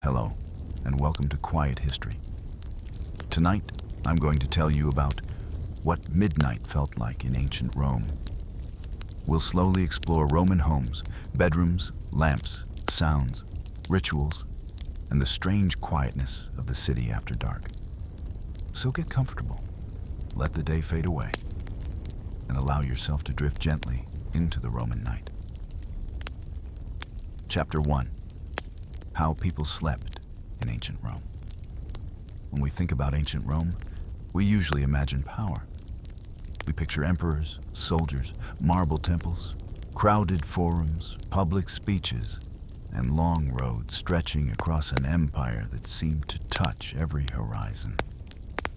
Hello, and welcome to Quiet History. Tonight, I'm going to tell you about what midnight felt like in ancient Rome. We'll slowly explore Roman homes, bedrooms, lamps, sounds, rituals, and the strange quietness of the city after dark. So get comfortable, let the day fade away, and allow yourself to drift gently into the Roman night. Chapter 1. How people slept in ancient Rome. When we think about ancient Rome, we usually imagine power. We picture emperors, soldiers, marble temples, crowded forums, public speeches, and long roads stretching across an empire that seemed to touch every horizon.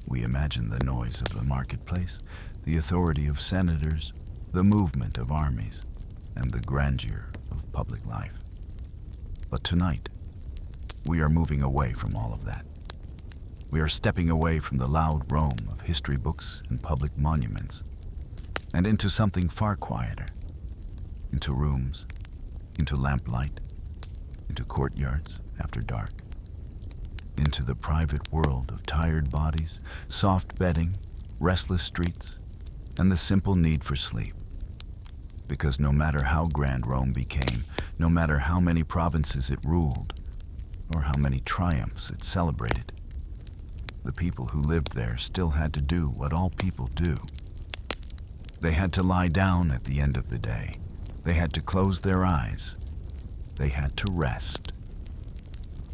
We imagine the noise of the marketplace, the authority of senators, the movement of armies, and the grandeur of public life. But tonight, we are moving away from all of that. We are stepping away from the loud Rome of history books and public monuments, and into something far quieter, into rooms, into lamplight, into courtyards after dark, into the private world of tired bodies, soft bedding, restless streets, and the simple need for sleep. Because no matter how grand Rome became, no matter how many provinces it ruled, or how many triumphs it celebrated, the people who lived there still had to do what all people do. They had to lie down at the end of the day. They had to close their eyes. They had to rest.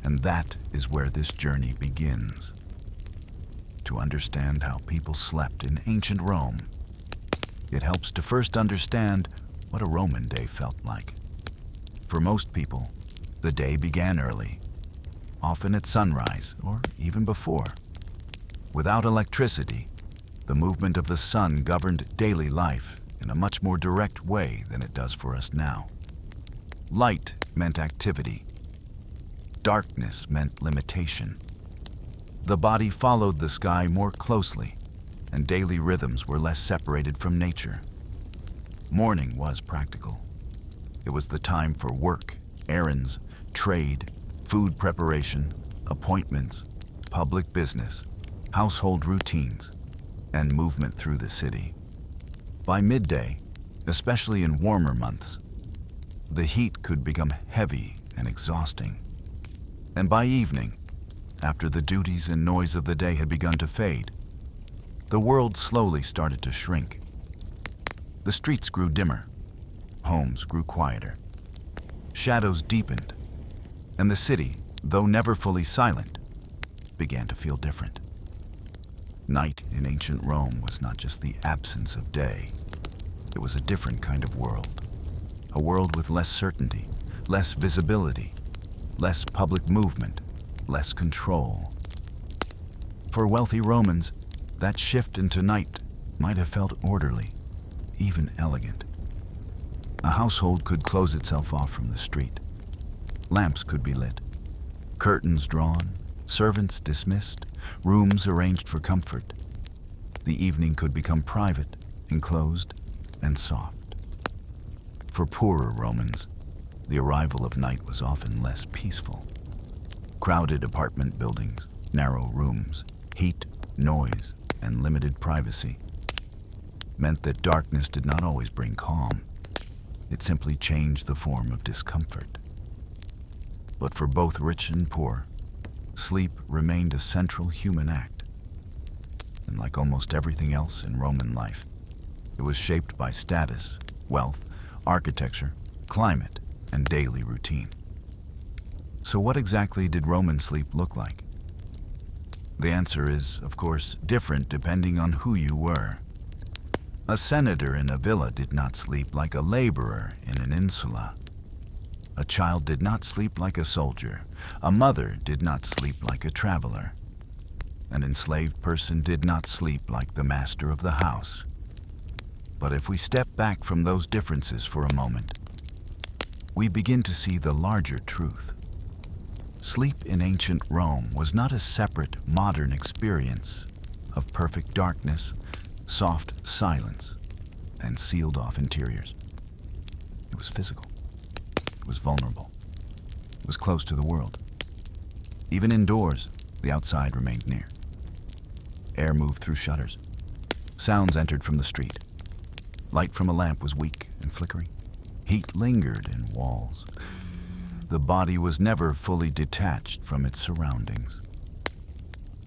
And that is where this journey begins. To understand how people slept in ancient Rome, it helps to first understand what a Roman day felt like. For most people, the day began early, often at sunrise or even before. Without electricity, the movement of the sun governed daily life in a much more direct way than it does for us now. Light meant activity. Darkness meant limitation. The body followed the sky more closely, and daily rhythms were less separated from nature. Morning was practical. It was the time for work, errands, trade, food preparation, appointments, public business, household routines, and movement through the city. By midday, especially in warmer months, the heat could become heavy and exhausting. And by evening, after the duties and noise of the day had begun to fade, the world slowly started to shrink. The streets grew dimmer, homes grew quieter, shadows deepened, and the city, though never fully silent, began to feel different. Night in ancient Rome was not just the absence of day. It was a different kind of world. A world with less certainty, less visibility, less public movement, less control. For wealthy Romans, that shift into night might have felt orderly, even elegant. A household could close itself off from the street. Lamps could be lit, curtains drawn, servants dismissed, rooms arranged for comfort. The evening could become private, enclosed, and soft. For poorer Romans, the arrival of night was often less peaceful. Crowded apartment buildings, narrow rooms, heat, noise, and limited privacy meant that darkness did not always bring calm. It simply changed the form of discomfort. But for both rich and poor, sleep remained a central human act. And like almost everything else in Roman life, it was shaped by status, wealth, architecture, climate, and daily routine. So what exactly did Roman sleep look like? The answer is, of course, different depending on who you were. A senator in a villa did not sleep like a laborer in an insula. A child did not sleep like a soldier. A mother did not sleep like a traveler. An enslaved person did not sleep like the master of the house. But if we step back from those differences for a moment, we begin to see the larger truth. Sleep in ancient Rome was not a separate modern experience of perfect darkness, soft silence, and sealed-off interiors. It was physical. It was vulnerable. It was close to the world. Even indoors, the outside remained near. Air moved through shutters. Sounds entered from the street. Light from a lamp was weak and flickering. Heat lingered in walls. The body was never fully detached from its surroundings.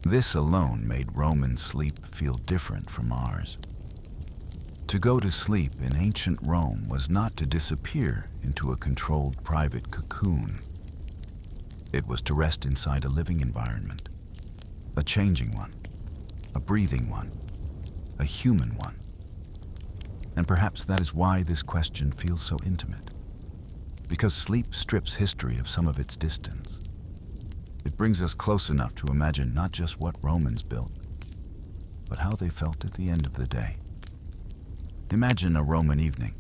This alone made Roman sleep feel different from ours. To go to sleep in ancient Rome was not to disappear into a controlled private cocoon. It was to rest inside a living environment, a changing one, a breathing one, a human one. And perhaps that is why this question feels so intimate. Because sleep strips history of some of its distance. It brings us close enough to imagine not just what Romans built, but how they felt at the end of the day. Imagine a Roman evening.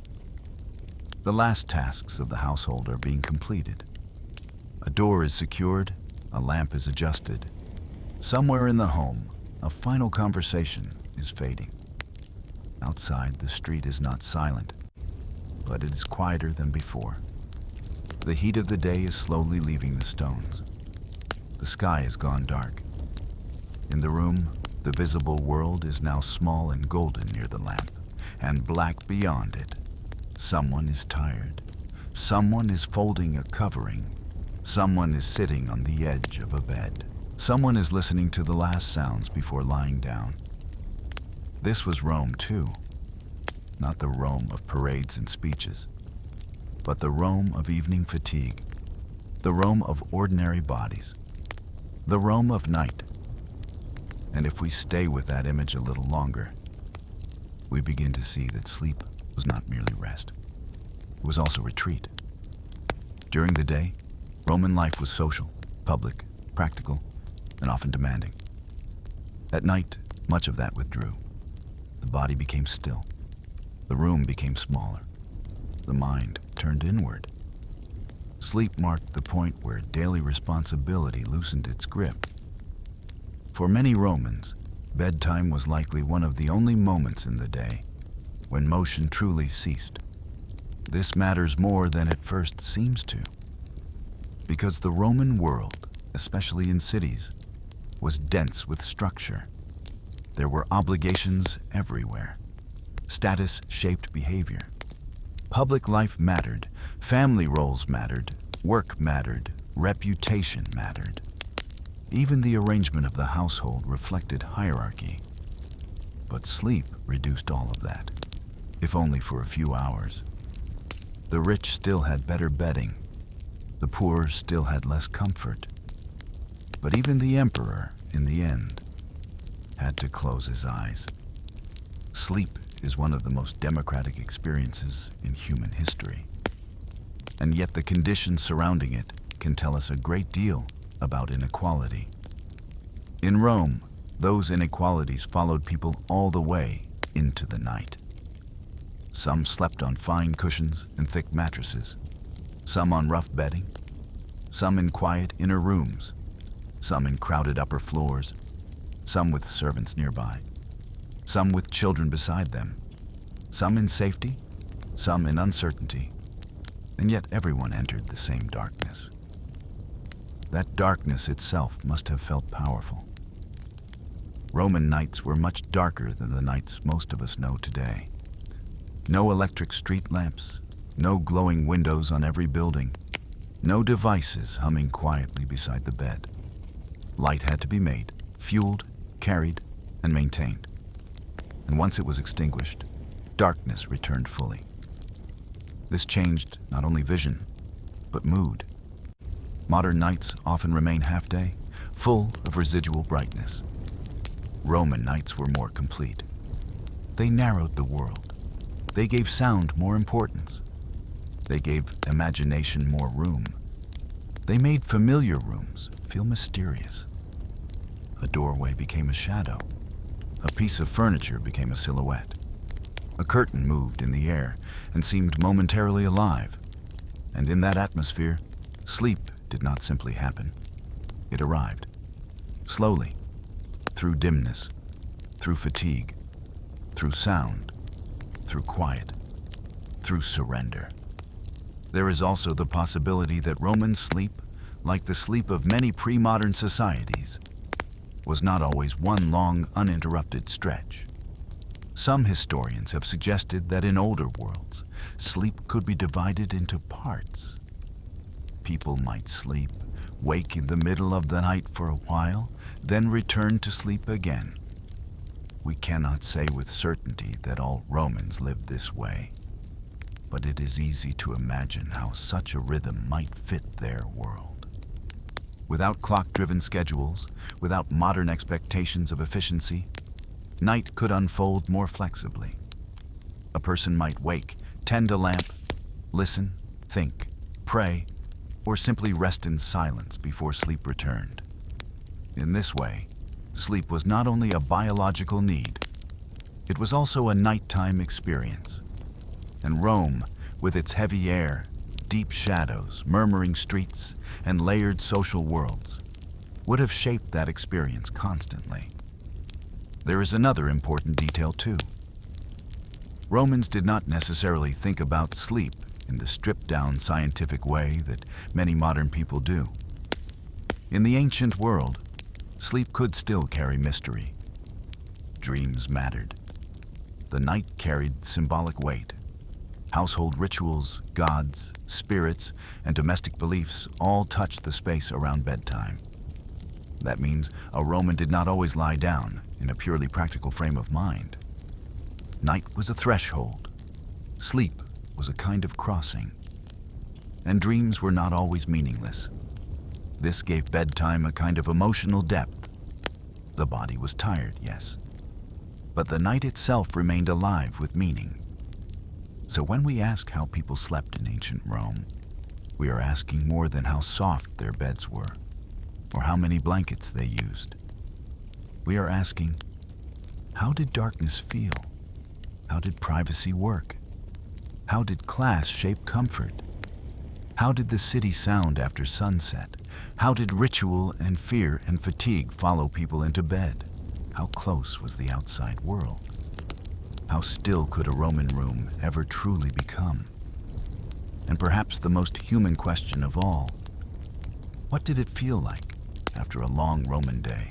The last tasks of the household are being completed. A door is secured, a lamp is adjusted. Somewhere in the home, a final conversation is fading. Outside, the street is not silent, but it is quieter than before. The heat of the day is slowly leaving the stones. The sky has gone dark. In the room, the visible world is now small and golden near the lamp, and black beyond it. Someone is tired. Someone is folding a covering. Someone is sitting on the edge of a bed. Someone is listening to the last sounds before lying down. This was Rome too. Not the Rome of parades and speeches, but the Rome of evening fatigue, the Rome of ordinary bodies, the Rome of night. And if we stay with that image a little longer, we begin to see that sleep was not merely rest. It was also retreat. During the day, Roman life was social, public, practical, and often demanding. At night, much of that withdrew. The body became still. The room became smaller. The mind turned inward. Sleep marked the point where daily responsibility loosened its grip. For many Romans, bedtime was likely one of the only moments in the day when motion truly ceased. This matters more than it first seems to, because the Roman world, especially in cities, was dense with structure. There were obligations everywhere. Status shaped behavior. Public life mattered, family roles mattered, work mattered, reputation mattered. Even the arrangement of the household reflected hierarchy. But sleep reduced all of that, if only for a few hours. The rich still had better bedding. The poor still had less comfort. But even the emperor, in the end, had to close his eyes. Sleep is one of the most democratic experiences in human history. And yet the conditions surrounding it can tell us a great deal about inequality. In Rome, those inequalities followed people all the way into the night. Some slept on fine cushions and thick mattresses, some on rough bedding, some in quiet inner rooms, some in crowded upper floors, some with servants nearby, some with children beside them, some in safety, some in uncertainty, and yet everyone entered the same darkness. That darkness itself must have felt powerful. Roman nights were much darker than the nights most of us know today. No electric street lamps, no glowing windows on every building, no devices humming quietly beside the bed. Light had to be made, fueled, carried, and maintained. And once it was extinguished, darkness returned fully. This changed not only vision, but mood. Modern nights often remain half-day, full of residual brightness. Roman nights were more complete. They narrowed the world. They gave sound more importance. They gave imagination more room. They made familiar rooms feel mysterious. A doorway became a shadow. A piece of furniture became a silhouette. A curtain moved in the air and seemed momentarily alive. And in that atmosphere, sleep did not simply happen. It arrived. Slowly, through dimness, through fatigue, through sound, through quiet, through surrender. There is also the possibility that Roman sleep like the sleep of many pre-modern societies, was not always one long, uninterrupted stretch. Some historians have suggested that in older worlds, sleep could be divided into parts. People might sleep, wake in the middle of the night for a while, then return to sleep again. We cannot say with certainty that all Romans lived this way, but it is easy to imagine how such a rhythm might fit their world. Without clock-driven schedules, without modern expectations of efficiency, night could unfold more flexibly. A person might wake, tend a lamp, listen, think, pray, or simply rest in silence before sleep returned. In this way, sleep was not only a biological need, it was also a nighttime experience. And Rome, with its heavy air, deep shadows, murmuring streets, and layered social worlds, would have shaped that experience constantly. There is another important detail too. Romans did not necessarily think about sleep in the stripped-down scientific way that many modern people do. In the ancient world, sleep could still carry mystery. Dreams mattered. The night carried symbolic weight. Household rituals, gods, spirits, and domestic beliefs all touched the space around bedtime. That means a Roman did not always lie down in a purely practical frame of mind. Night was a threshold. Sleep was a kind of crossing. And dreams were not always meaningless. This gave bedtime a kind of emotional depth. The body was tired, yes, but the night itself remained alive with meaning. So when we ask how people slept in ancient Rome, we are asking more than how soft their beds were, or how many blankets they used. We are asking, how did darkness feel? How did privacy work? How did class shape comfort? How did the city sound after sunset? How did ritual and fear and fatigue follow people into bed? How close was the outside world? How still could a Roman room ever truly become? And perhaps the most human question of all, what did it feel like after a long Roman day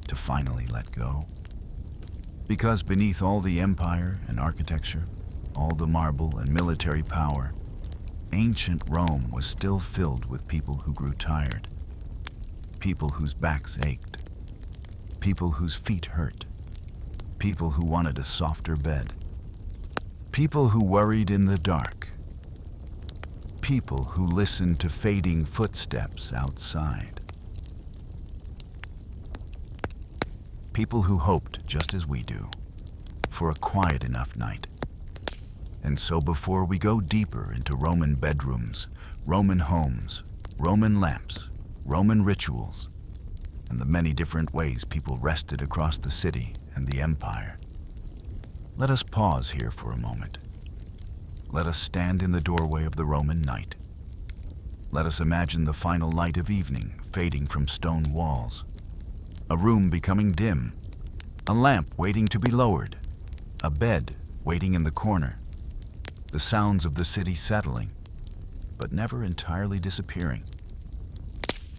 to finally let go? Because beneath all the empire and architecture, all the marble and military power, ancient Rome was still filled with people who grew tired, people whose backs ached, people whose feet hurt, people who wanted a softer bed, people who worried in the dark, people who listened to fading footsteps outside, people who hoped, just as we do, for a quiet enough night. And so before we go deeper into Roman bedrooms, Roman homes, Roman lamps, Roman rituals, and the many different ways people rested across the city and the empire, let us pause here for a moment. Let us stand in the doorway of the Roman night. Let us imagine the final light of evening fading from stone walls, a room becoming dim, a lamp waiting to be lowered, a bed waiting in the corner, the sounds of the city settling, but never entirely disappearing.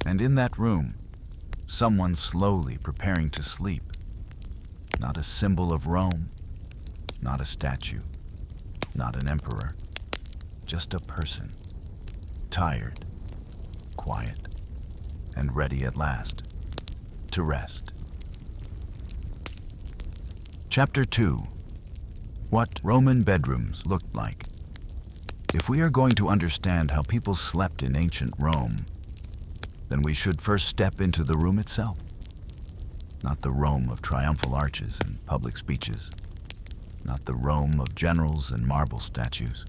And in that room, someone slowly preparing to sleep. Not a symbol of Rome, not a statue, not an emperor, just a person, tired, quiet, and ready at last to rest. Chapter 2. What Roman bedrooms looked like. If we are going to understand how people slept in ancient Rome, then we should first step into the room itself. Not the Rome of triumphal arches and public speeches, not the Rome of generals and marble statues,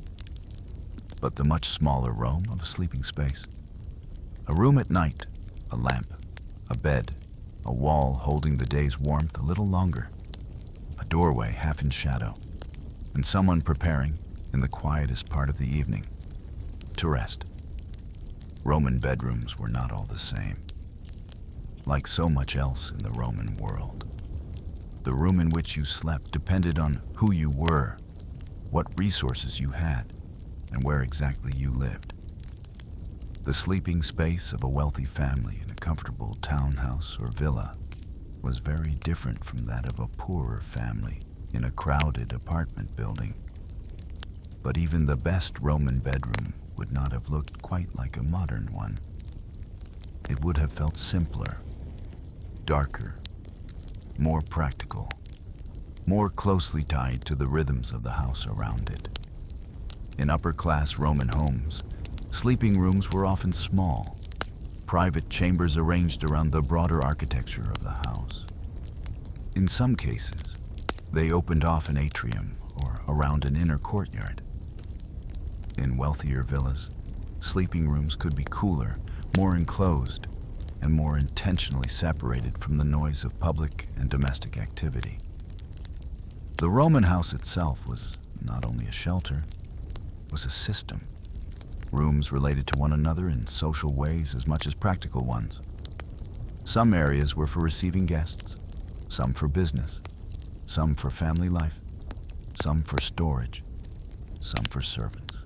but the much smaller Rome of a sleeping space. A room at night, a lamp, a bed, a wall holding the day's warmth a little longer, a doorway half in shadow, and someone preparing, in the quietest part of the evening, to rest. Roman bedrooms were not all the same. Like so much else in the Roman world, the room in which you slept depended on who you were, what resources you had, and where exactly you lived. The sleeping space of a wealthy family in a comfortable townhouse or villa was very different from that of a poorer family in a crowded apartment building. But even the best Roman bedroom would not have looked quite like a modern one. It would have felt simpler, darker, more practical, more closely tied to the rhythms of the house around it. In upper-class Roman homes, sleeping rooms were often small, private chambers arranged around the broader architecture of the house. In some cases, they opened off an atrium or around an inner courtyard. In wealthier villas, sleeping rooms could be cooler, more enclosed, and more intentionally separated from the noise of public and domestic activity. The Roman house itself was not only a shelter, it was a system. Rooms related to one another in social ways as much as practical ones. Some areas were for receiving guests, some for business, some for family life, some for storage, some for servants.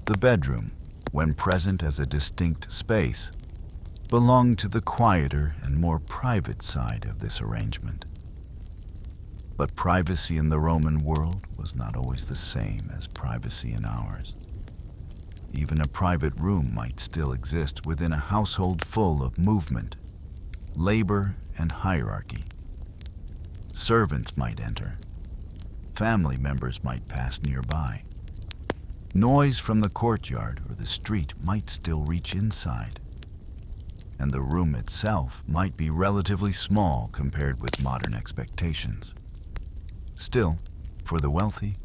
The bedroom, when present as a distinct space, belonged to the quieter and more private side of this arrangement. But privacy in the Roman world was not always the same as privacy in ours. Even a private room might still exist within a household full of movement, labor, and hierarchy. Servants might enter. Family members might pass nearby. Noise from the courtyard or the street might still reach inside. And the room itself might be relatively small compared with modern expectations. Still, for the wealthy,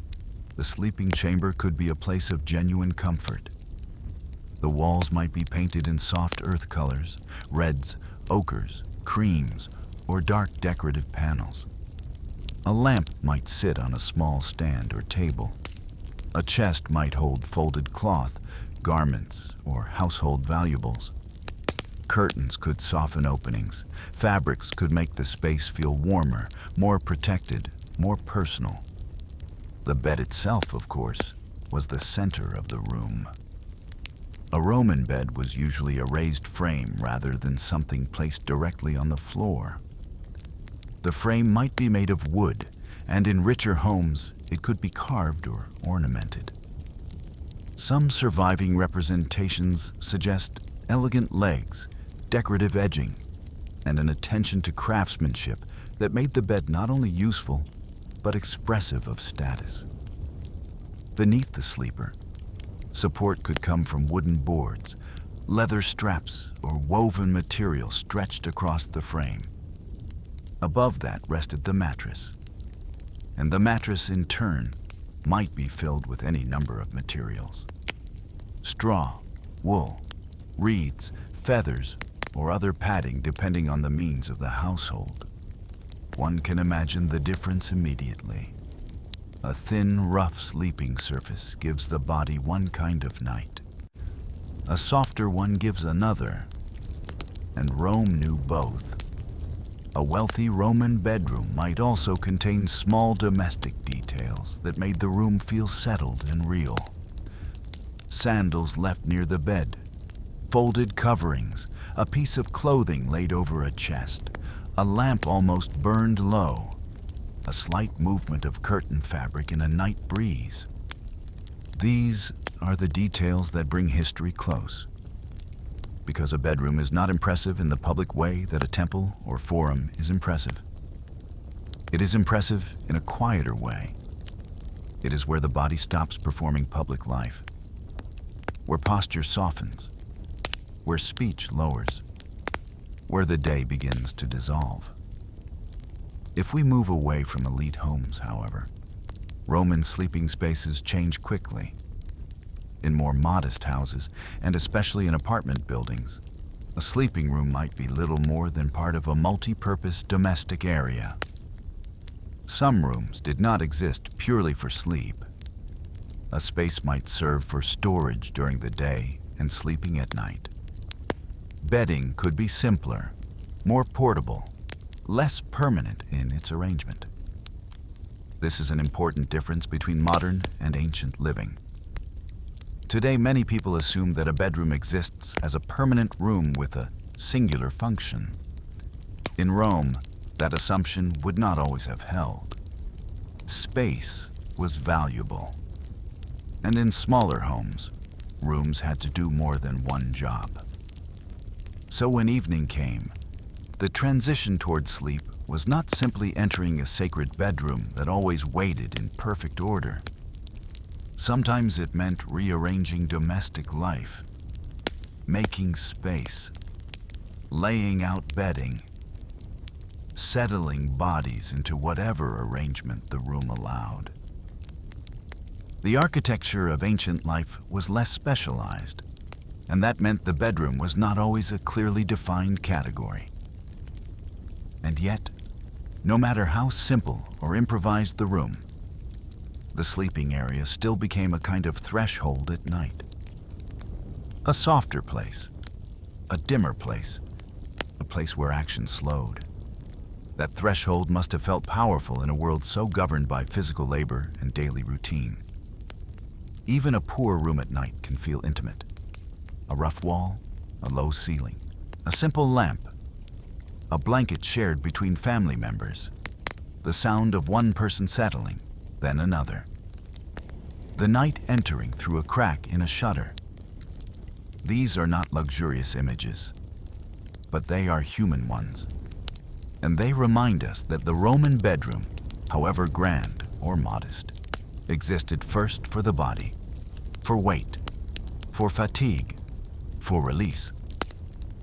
the sleeping chamber could be a place of genuine comfort. The walls might be painted in soft earth colors, reds, ochres, creams, or dark decorative panels. A lamp might sit on a small stand or table. A chest might hold folded cloth, garments, or household valuables. Curtains could soften openings. Fabrics could make the space feel warmer, more protected, more personal. The bed itself, of course, was the center of the room. A Roman bed was usually a raised frame rather than something placed directly on the floor. The frame might be made of wood, and in richer homes, it could be carved or ornamented. Some surviving representations suggest elegant legs, decorative edging, and an attention to craftsmanship that made the bed not only useful, but expressive of status. Beneath the sleeper, support could come from wooden boards, leather straps, or woven material stretched across the frame. Above that rested the mattress, and the mattress in turn might be filled with any number of materials. Straw, wool, reeds, feathers, or other padding depending on the means of the household. One can imagine the difference immediately. A thin, rough sleeping surface gives the body one kind of night. A softer one gives another, and Rome knew both. A wealthy Roman bedroom might also contain small domestic details that made the room feel settled and real. Sandals left near the bed, folded coverings, a piece of clothing laid over a chest, a lamp almost burned low, a slight movement of curtain fabric in a night breeze. These are the details that bring history close. Because a bedroom is not impressive in the public way that a temple or forum is impressive. It is impressive in a quieter way. It is where the body stops performing public life, where posture softens, where speech lowers, where the day begins to dissolve. If we move away from elite homes, however, Roman sleeping spaces change quickly. In more modest houses, and especially in apartment buildings, a sleeping room might be little more than part of a multi-purpose domestic area. Some rooms did not exist purely for sleep. A space might serve for storage during the day and sleeping at night. Bedding could be simpler, more portable, less permanent in its arrangement. This is an important difference between modern and ancient living. Today, many people assume that a bedroom exists as a permanent room with a singular function. In Rome, that assumption would not always have held. Space was valuable. And in smaller homes, rooms had to do more than one job. So when evening came, the transition toward sleep was not simply entering a sacred bedroom that always waited in perfect order. Sometimes it meant rearranging domestic life, making space, laying out bedding, settling bodies into whatever arrangement the room allowed. The architecture of ancient life was less specialized, and that meant the bedroom was not always a clearly defined category. And yet, no matter how simple or improvised the room, the sleeping area still became a kind of threshold at night. A softer place, a dimmer place, a place where action slowed. That threshold must have felt powerful in a world so governed by physical labor and daily routine. Even a poor room at night can feel intimate. A rough wall, a low ceiling, a simple lamp, a blanket shared between family members, the sound of one person settling, then another. The night entering through a crack in a shutter. These are not luxurious images, but they are human ones. And they remind us that the Roman bedroom, however grand or modest, existed first for the body, for weight, for fatigue, for release.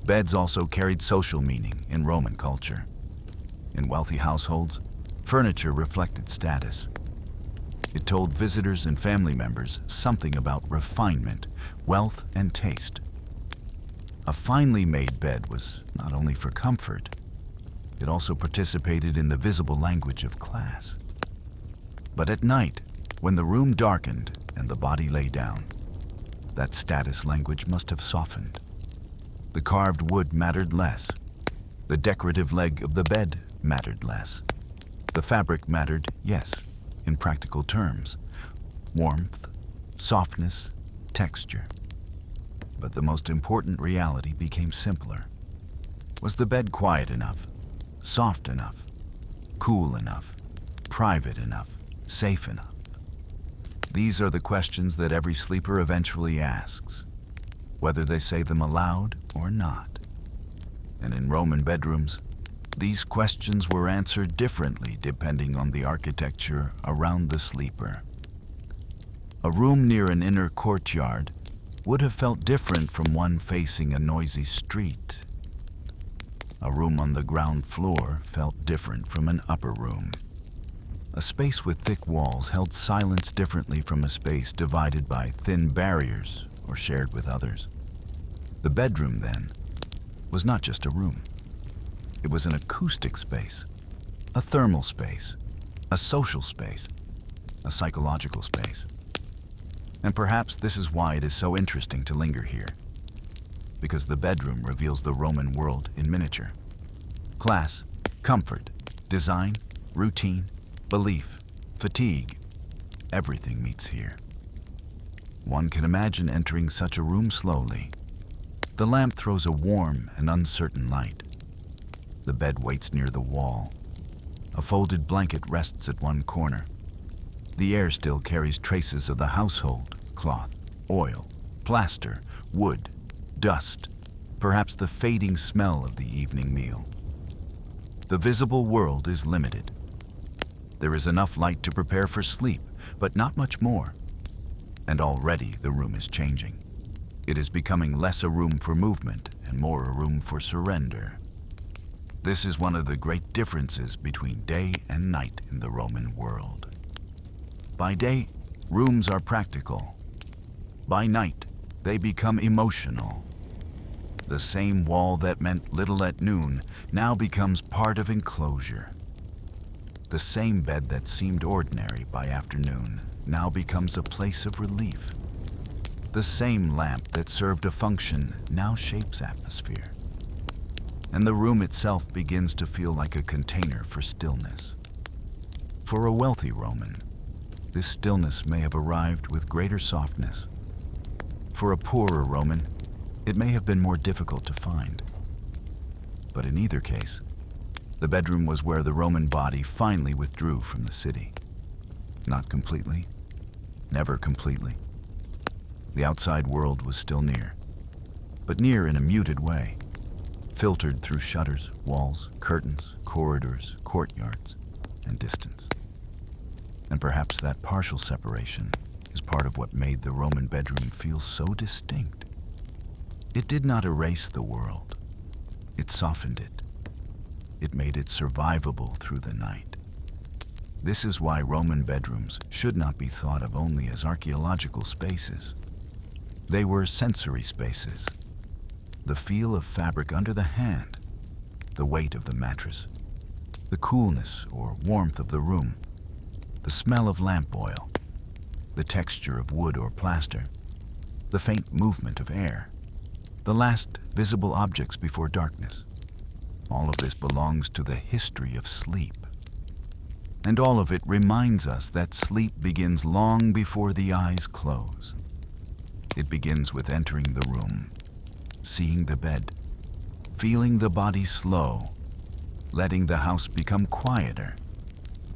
Beds also carried social meaning in Roman culture. In wealthy households, furniture reflected status. It told visitors and family members something about refinement, wealth, and taste. A finely made bed was not only for comfort, it also participated in the visible language of class. But at night, when the room darkened and the body lay down, that status language must have softened. The carved wood mattered less. The decorative leg of the bed mattered less. The fabric mattered, yes, in practical terms. Warmth, softness, texture. But the most important reality became simpler. Was the bed quiet enough, soft enough, cool enough, private enough, safe enough? These are the questions that every sleeper eventually asks, whether they say them aloud or not. And in Roman bedrooms, these questions were answered differently depending on the architecture around the sleeper. A room near an inner courtyard would have felt different from one facing a noisy street. A room on the ground floor felt different from an upper room. A space with thick walls held silence differently from a space divided by thin barriers or shared with others. The bedroom, then, was not just a room. It was an acoustic space, a thermal space, a social space, a psychological space. And perhaps this is why it is so interesting to linger here, because the bedroom reveals the Roman world in miniature. Class, comfort, design, routine, belief, fatigue, everything meets here. One can imagine entering such a room slowly. The lamp throws a warm and uncertain light. The bed waits near the wall. A folded blanket rests at one corner. The air still carries traces of the household, cloth, oil, plaster, wood, dust, perhaps the fading smell of the evening meal. The visible world is limited. There is enough light to prepare for sleep, but not much more. And already the room is changing. It is becoming less a room for movement and more a room for surrender. This is one of the great differences between day and night in the Roman world. By day, rooms are practical. By night, they become emotional. The same wall that meant little at noon now becomes part of enclosure. The same bed that seemed ordinary by afternoon now becomes a place of relief. The same lamp that served a function now shapes atmosphere. And the room itself begins to feel like a container for stillness. For a wealthy Roman, this stillness may have arrived with greater softness. For a poorer Roman, it may have been more difficult to find. But in either case, the bedroom was where the Roman body finally withdrew from the city. Not completely, never completely. The outside world was still near, but near in a muted way, filtered through shutters, walls, curtains, corridors, courtyards, and distance. And perhaps that partial separation is part of what made the Roman bedroom feel so distinct. It did not erase the world. It softened it. It made it survivable through the night. This is why Roman bedrooms should not be thought of only as archaeological spaces. They were sensory spaces. The feel of fabric under the hand, the weight of the mattress, the coolness or warmth of the room, the smell of lamp oil, the texture of wood or plaster, the faint movement of air, the last visible objects before darkness. All of this belongs to the history of sleep. And all of it reminds us that sleep begins long before the eyes close. It begins with entering the room, seeing the bed, feeling the body slow, letting the house become quieter,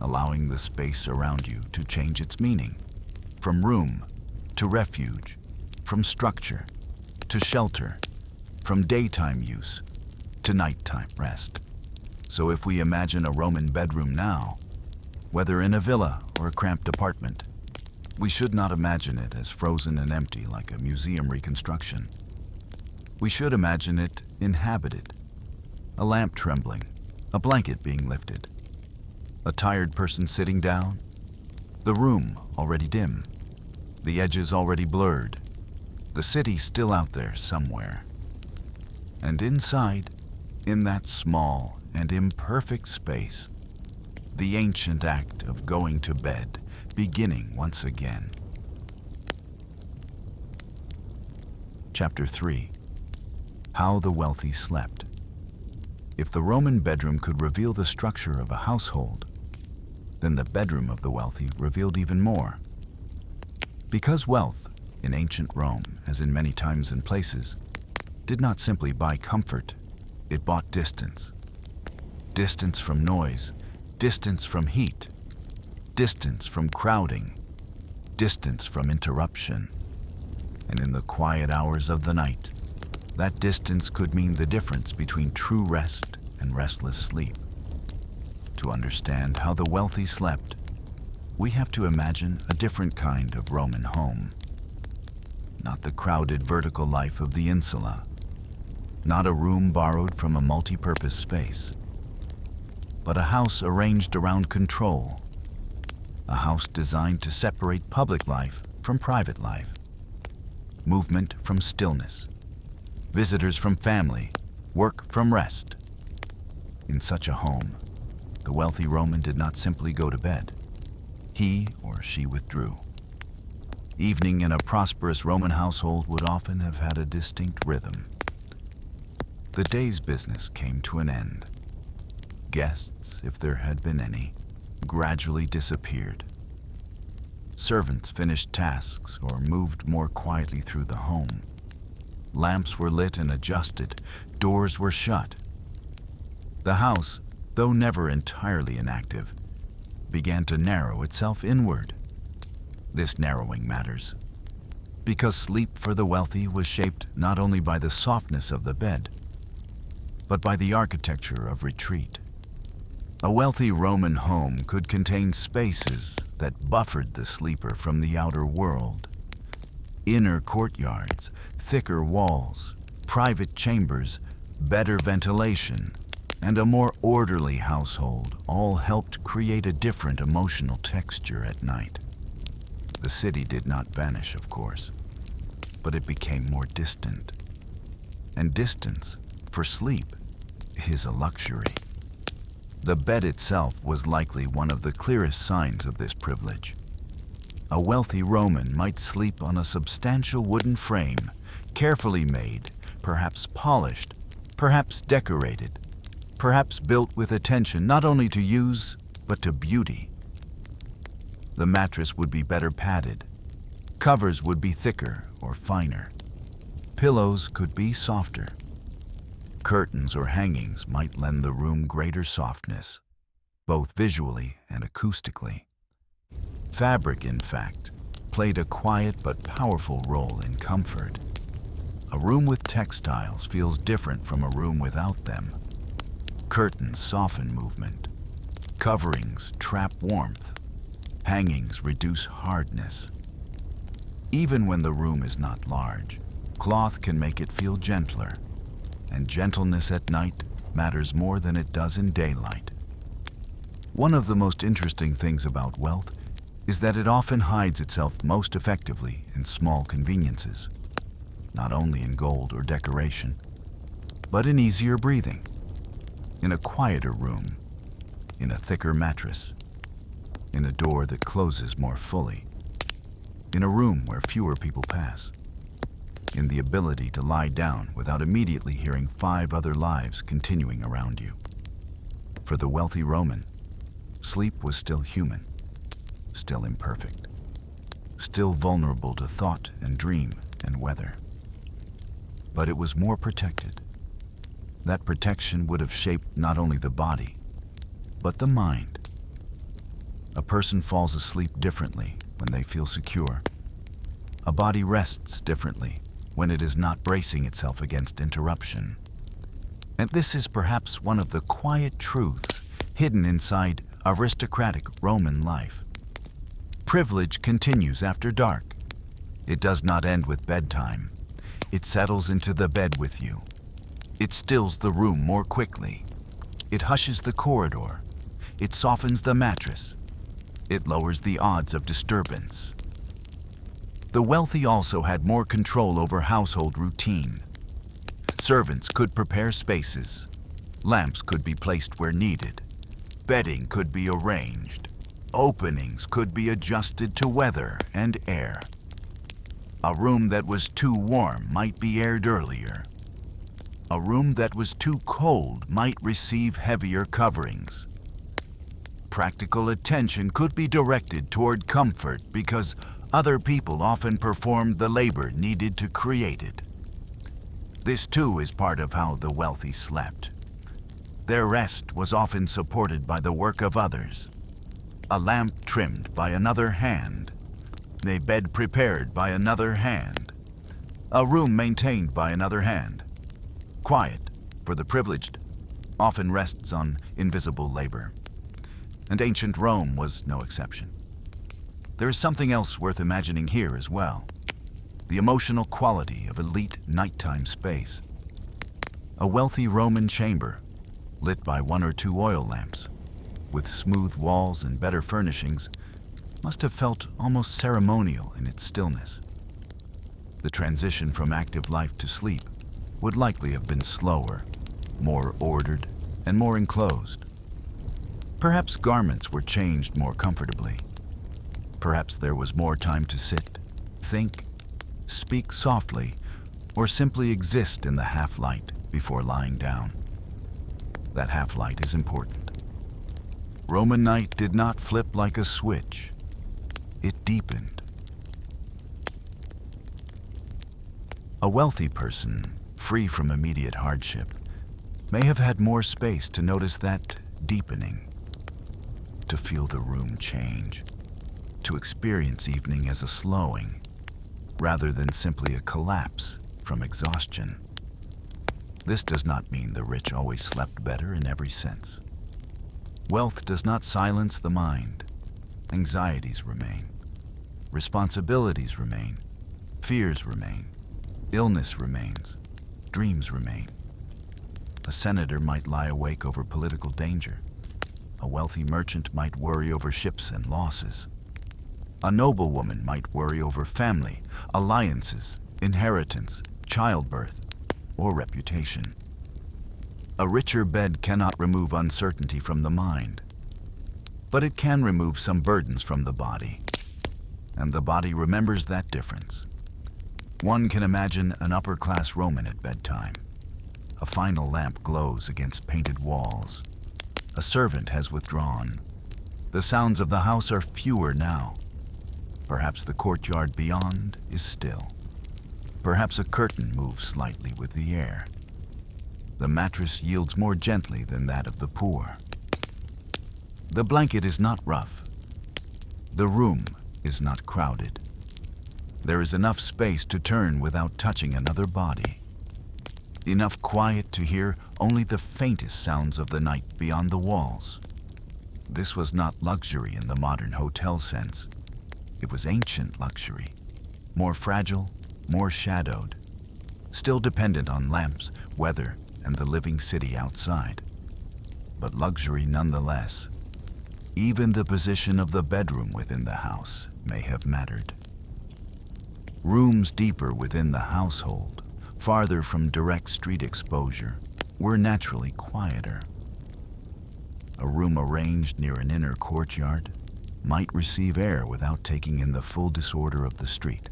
allowing the space around you to change its meaning, from room to refuge, from structure to shelter, from daytime use to nighttime rest. So if we imagine a Roman bedroom now, whether in a villa or a cramped apartment, we should not imagine it as frozen and empty like a museum reconstruction. We should imagine it inhabited, a lamp trembling, a blanket being lifted, a tired person sitting down, the room already dim, the edges already blurred, the city still out there somewhere. And inside, in that small and imperfect space, the ancient act of going to bed beginning once again. Chapter 3. How the Wealthy Slept. If the Roman bedroom could reveal the structure of a household, then the bedroom of the wealthy revealed even more. Because wealth, in ancient Rome, as in many times and places, did not simply buy comfort, it bought distance. Distance from noise, distance from heat, distance from crowding, distance from interruption. And in the quiet hours of the night, that distance could mean the difference between true rest and restless sleep. To understand how the wealthy slept, we have to imagine a different kind of Roman home. Not the crowded vertical life of the Insula, not a room borrowed from a multi-purpose space, but a house arranged around control, a house designed to separate public life from private life, movement from stillness, visitors from family, work from rest. In such a home, the wealthy Roman did not simply go to bed. He or she withdrew. Evening in a prosperous Roman household would often have had a distinct rhythm. The day's business came to an end. Guests, if there had been any, gradually disappeared. Servants finished tasks or moved more quietly through the home. Lamps were lit and adjusted, doors were shut. The house, though never entirely inactive, began to narrow itself inward. This narrowing matters, because sleep for the wealthy was shaped not only by the softness of the bed, but by the architecture of retreat. A wealthy Roman home could contain spaces that buffered the sleeper from the outer world. Inner courtyards, thicker walls, private chambers, better ventilation, and a more orderly household all helped create a different emotional texture at night. The city did not vanish, of course, but it became more distant. And distance, for sleep, is a luxury. The bed itself was likely one of the clearest signs of this privilege. A wealthy Roman might sleep on a substantial wooden frame, carefully made, perhaps polished, perhaps decorated, perhaps built with attention not only to use, but to beauty. The mattress would be better padded, Covers would be thicker or finer. Pillows could be softer. Curtains or hangings might lend the room greater softness, both visually and acoustically. Fabric, in fact, played a quiet but powerful role in comfort. A room with textiles feels different from a room without them. Curtains soften movement. Coverings trap warmth. Hangings reduce hardness. Even when the room is not large, cloth can make it feel gentler, and gentleness at night matters more than it does in daylight. One of the most interesting things about wealth is that it often hides itself most effectively in small conveniences, not only in gold or decoration, but in easier breathing, in a quieter room, in a thicker mattress, in a door that closes more fully, in a room where fewer people pass, in the ability to lie down without immediately hearing 5 other lives continuing around you. For the wealthy Roman, sleep was still human, still imperfect, still vulnerable to thought and dream and weather. But it was more protected. That protection would have shaped not only the body, but the mind. A person falls asleep differently when they feel secure. A body rests differently when it is not bracing itself against interruption. And this is perhaps one of the quiet truths hidden inside aristocratic Roman life. Privilege continues after dark. It does not end with bedtime. It settles into the bed with you. It stills the room more quickly. It hushes the corridor. It softens the mattress. It lowers the odds of disturbance. The wealthy also had more control over household routine. Servants could prepare spaces. Lamps could be placed where needed. Bedding could be arranged. Openings could be adjusted to weather and air. A room that was too warm might be aired earlier. A room that was too cold might receive heavier coverings. Practical attention could be directed toward comfort because other people often performed the labor needed to create it. This too is part of how the wealthy slept. Their rest was often supported by the work of others. A lamp trimmed by another hand. A bed prepared by another hand. A room maintained by another hand. Quiet, for the privileged, often rests on invisible labor. And ancient Rome was no exception. There is something else worth imagining here as well. The emotional quality of elite nighttime space. A wealthy Roman chamber, lit by 1 or 2 oil lamps, with smooth walls and better furnishings, must have felt almost ceremonial in its stillness. The transition from active life to sleep would likely have been slower, more ordered, and more enclosed. Perhaps garments were changed more comfortably. Perhaps there was more time to sit, think, speak softly, or simply exist in the half-light before lying down. That half-light is important. Roman night did not flip like a switch. It deepened. A wealthy person, free from immediate hardship, may have had more space to notice that deepening, to feel the room change, to experience evening as a slowing, rather than simply a collapse from exhaustion. This does not mean the rich always slept better in every sense. Wealth does not silence the mind. Anxieties remain. Responsibilities remain. Fears remain. Illness remains. Dreams remain. A senator might lie awake over political danger. A wealthy merchant might worry over ships and losses. A noblewoman might worry over family, alliances, inheritance, childbirth, or reputation. A richer bed cannot remove uncertainty from the mind, but it can remove some burdens from the body, and the body remembers that difference. One can imagine an upper-class Roman at bedtime. A final lamp glows against painted walls. A servant has withdrawn. The sounds of the house are fewer now. Perhaps the courtyard beyond is still. Perhaps a curtain moves slightly with the air. The mattress yields more gently than that of the poor. The blanket is not rough. The room is not crowded. There is enough space to turn without touching another body. Enough quiet to hear only the faintest sounds of the night beyond the walls. This was not luxury in the modern hotel sense. It was ancient luxury, more fragile, more shadowed, still dependent on lamps, weather, and the living city outside. But luxury nonetheless. Even the position of the bedroom within the house may have mattered. Rooms deeper within the household, farther from direct street exposure, were naturally quieter. A room arranged near an inner courtyard might receive air without taking in the full disorder of the street.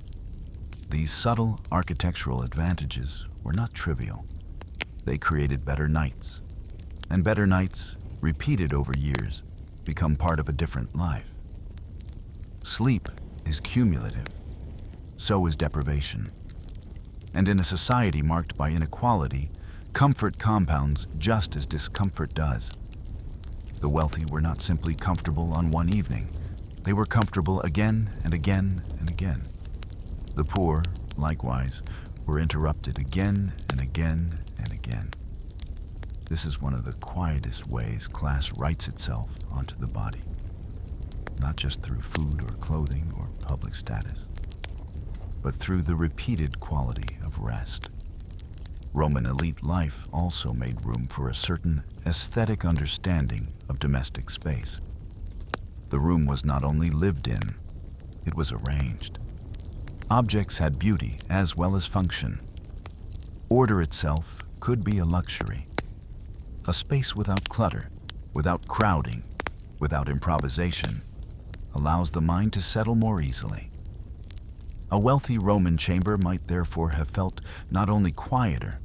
These subtle architectural advantages were not trivial. They created better nights, and better nights, repeated over years, become part of a different life. Sleep is cumulative. So is deprivation. And in a society marked by inequality, comfort compounds just as discomfort does. The wealthy were not simply comfortable on one evening. They were comfortable again and again and again. The poor, likewise, were interrupted again and again and again. This is one of the quietest ways class writes itself onto the body, not just through food or clothing or public status, but through the repeated quality of rest. Roman elite life also made room for a certain aesthetic understanding of domestic space. The room was not only lived in, it was arranged. Objects had beauty as well as function. Order itself could be a luxury. A space without clutter, without crowding, without improvisation, allows the mind to settle more easily. A wealthy Roman chamber might therefore have felt not only quieter,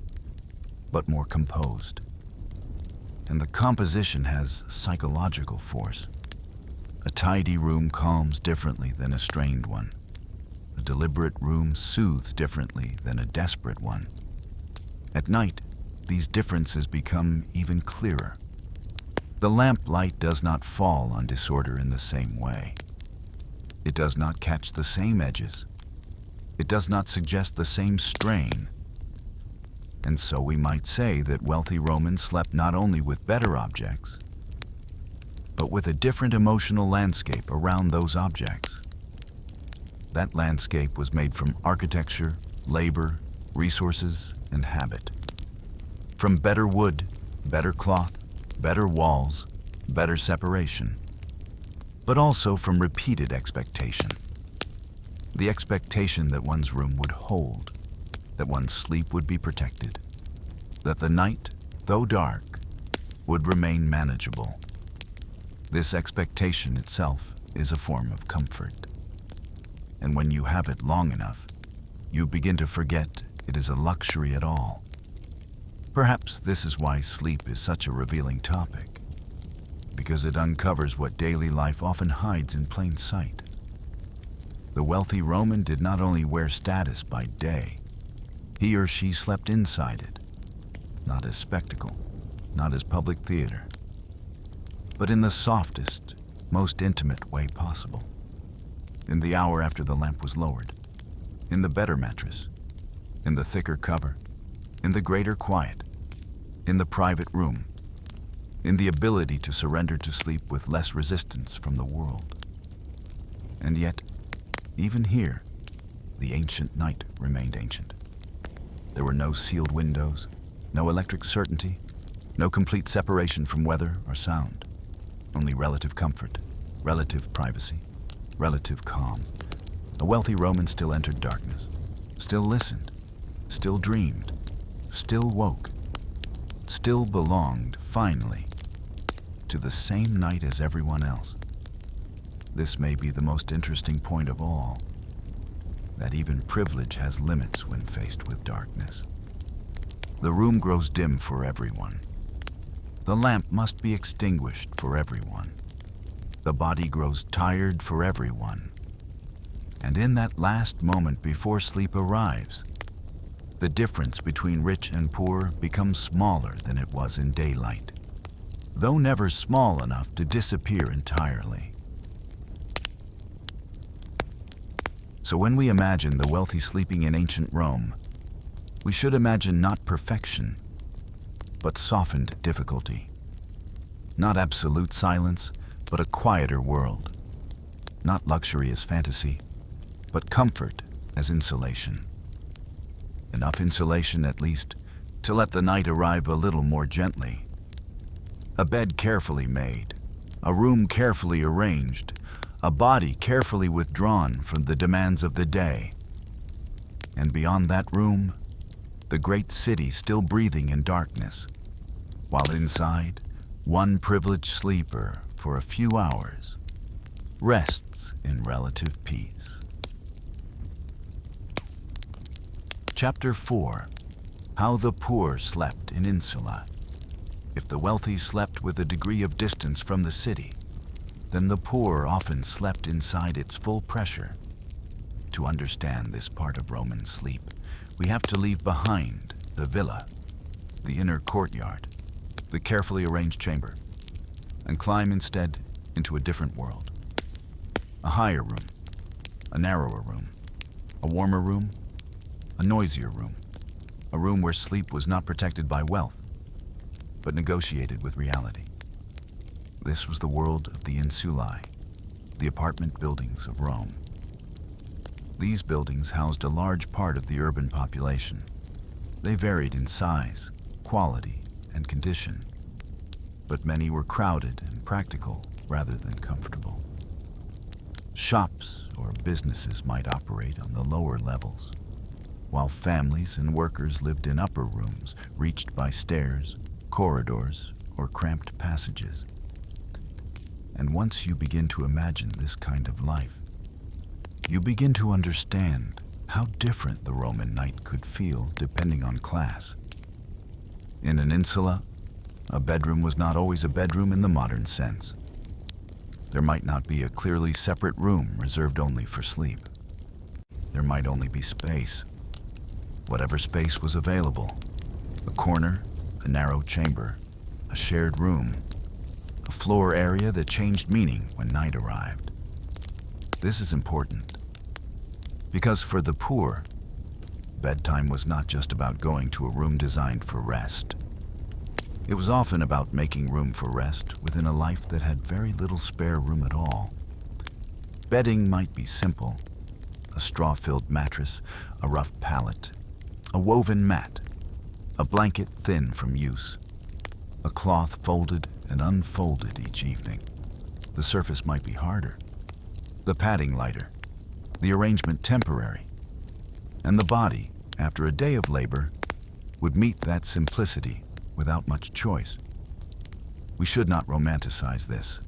but more composed. And the composition has psychological force. A tidy room calms differently than a strained one. A deliberate room soothes differently than a desperate one. At night, these differences become even clearer. The lamp light does not fall on disorder in the same way. It does not catch the same edges. It does not suggest the same strain. And so we might say that wealthy Romans slept not only with better objects, but with a different emotional landscape around those objects. That landscape was made from architecture, labor, resources, and habit. From better wood, better cloth, better walls, better separation, but also from repeated expectation. The expectation that one's room would hold, that one's sleep would be protected, that the night, though dark, would remain manageable. This expectation itself is a form of comfort. And when you have it long enough, you begin to forget it is a luxury at all. Perhaps this is why sleep is such a revealing topic, because it uncovers what daily life often hides in plain sight. The wealthy Roman did not only wear status by day, he or she slept inside it, not as spectacle, not as public theater, but in the softest, most intimate way possible. In the hour after the lamp was lowered, in the better mattress, in the thicker cover, in the greater quiet, in the private room, in the ability to surrender to sleep with less resistance from the world. And yet, even here, the ancient night remained ancient. There were no sealed windows, no electric certainty, no complete separation from weather or sound, only relative comfort, relative privacy, relative calm. A wealthy Roman still entered darkness, still listened, still dreamed, still woke, still belonged, finally, to the same night as everyone else. This may be the most interesting point of all, that even privilege has limits when faced with darkness. The room grows dim for everyone. The lamp must be extinguished for everyone. The body grows tired for everyone. And in that last moment before sleep arrives, the difference between rich and poor becomes smaller than it was in daylight, though never small enough to disappear entirely. So when we imagine the wealthy sleeping in ancient Rome, we should imagine not perfection, but softened difficulty. Not absolute silence, but a quieter world. Not luxury as fantasy, but comfort as insulation. Enough insulation, at least, to let the night arrive a little more gently. A bed carefully made, a room carefully arranged, a body carefully withdrawn from the demands of the day. And beyond that room, the great city still breathing in darkness, while inside, one privileged sleeper for a few hours rests in relative peace. Chapter 4. How the Poor Slept in Insulae. If the wealthy slept with a degree of distance from the city, then the poor often slept inside its full pressure. To understand this part of Roman sleep, we have to leave behind the villa, the inner courtyard, the carefully arranged chamber, and climb instead into a different world. A higher room, a narrower room, a warmer room, a noisier room, a room where sleep was not protected by wealth, but negotiated with reality. This was the world of the Insulae, the apartment buildings of Rome. These buildings housed a large part of the urban population. They varied in size, quality, and condition, but many were crowded and practical rather than comfortable. Shops or businesses might operate on the lower levels, while families and workers lived in upper rooms reached by stairs, corridors, or cramped passages. And once you begin to imagine this kind of life, you begin to understand how different the Roman night could feel depending on class. In an insula, a bedroom was not always a bedroom in the modern sense. There might not be a clearly separate room reserved only for sleep. There might only be space. Whatever space was available, a corner, a narrow chamber, a shared room, a floor area that changed meaning when night arrived. This is important, because for the poor, bedtime was not just about going to a room designed for rest. It was often about making room for rest within a life that had very little spare room at all. Bedding might be simple: a straw-filled mattress, a rough pallet, a woven mat, a blanket thin from use, a cloth folded and unfolded each evening. The surface might be harder, the padding lighter, the arrangement temporary, and the body, after a day of labor, would meet that simplicity without much choice. We should not romanticize this.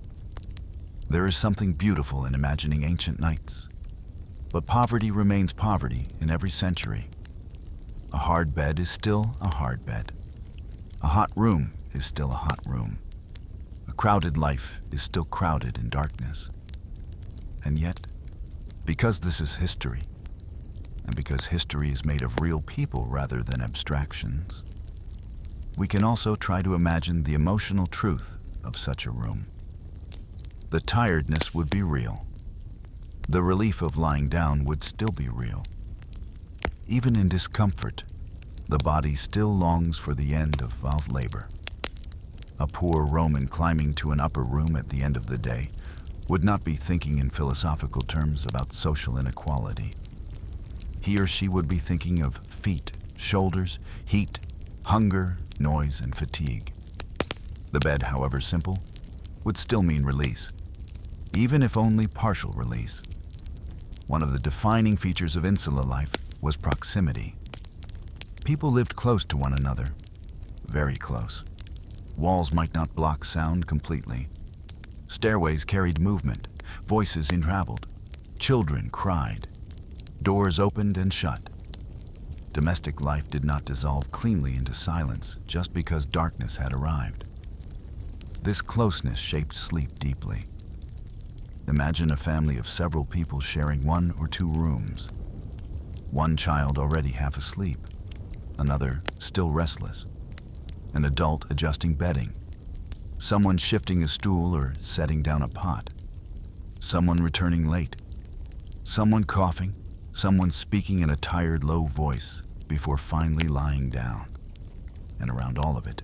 There is something beautiful in imagining ancient nights, but poverty remains poverty in every century. A hard bed is still a hard bed. A hot room is still a hot room. A crowded life is still crowded in darkness. And yet, because this is history, and because history is made of real people rather than abstractions, we can also try to imagine the emotional truth of such a room. The tiredness would be real. The relief of lying down would still be real. Even in discomfort, the body still longs for the end of labor. A poor Roman climbing to an upper room at the end of the day would not be thinking in philosophical terms about social inequality. He or she would be thinking of feet, shoulders, heat, hunger, noise, and fatigue. The bed, however simple, would still mean release, even if only partial release. One of the defining features of insula life was proximity. People lived close to one another, very close. Walls might not block sound completely. Stairways carried movement, voices traveled, children cried, doors opened and shut. Domestic life did not dissolve cleanly into silence just because darkness had arrived. This closeness shaped sleep deeply. Imagine a family of several people sharing 1 or 2 rooms. One child already half asleep, another still restless, an adult adjusting bedding, someone shifting a stool or setting down a pot, someone returning late, someone coughing, someone speaking in a tired, low voice before finally lying down. And around all of it,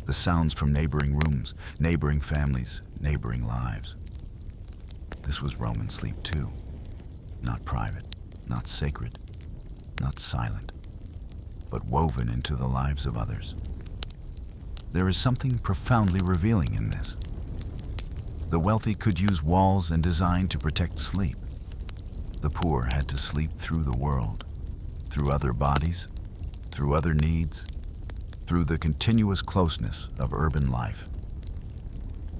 the sounds from neighboring rooms, neighboring families, neighboring lives. This was Roman sleep too. Not private, not sacred, not silent, but woven into the lives of others. There is something profoundly revealing in this. The wealthy could use walls and design to protect sleep. The poor had to sleep through the world, through other bodies, through other needs, through the continuous closeness of urban life.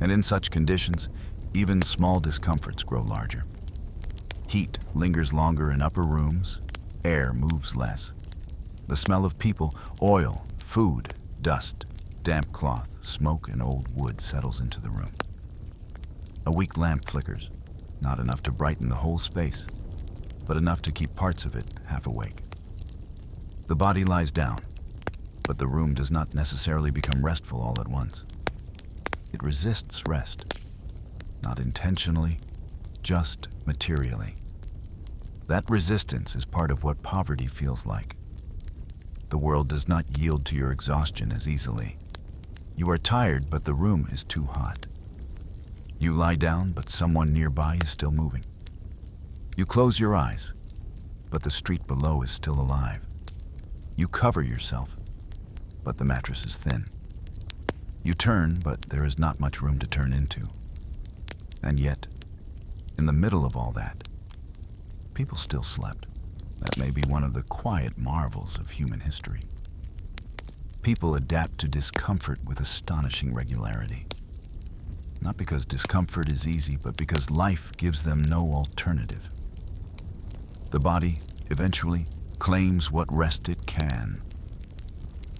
And in such conditions, even small discomforts grow larger. Heat lingers longer in upper rooms, air moves less. The smell of people, oil, food, dust, damp cloth, smoke, and old wood settles into the room. A weak lamp flickers, not enough to brighten the whole space, but enough to keep parts of it half awake. The body lies down, but the room does not necessarily become restful all at once. It resists rest, not intentionally, just materially. That resistance is part of what poverty feels like. The world does not yield to your exhaustion as easily. You are tired, but the room is too hot. You lie down, but someone nearby is still moving. You close your eyes, but the street below is still alive. You cover yourself, but the mattress is thin. You turn, but there is not much room to turn into. And yet, in the middle of all that, people still slept. That may be one of the quiet marvels of human history. People adapt to discomfort with astonishing regularity. Not because discomfort is easy, but because life gives them no alternative. The body eventually claims what rest it can,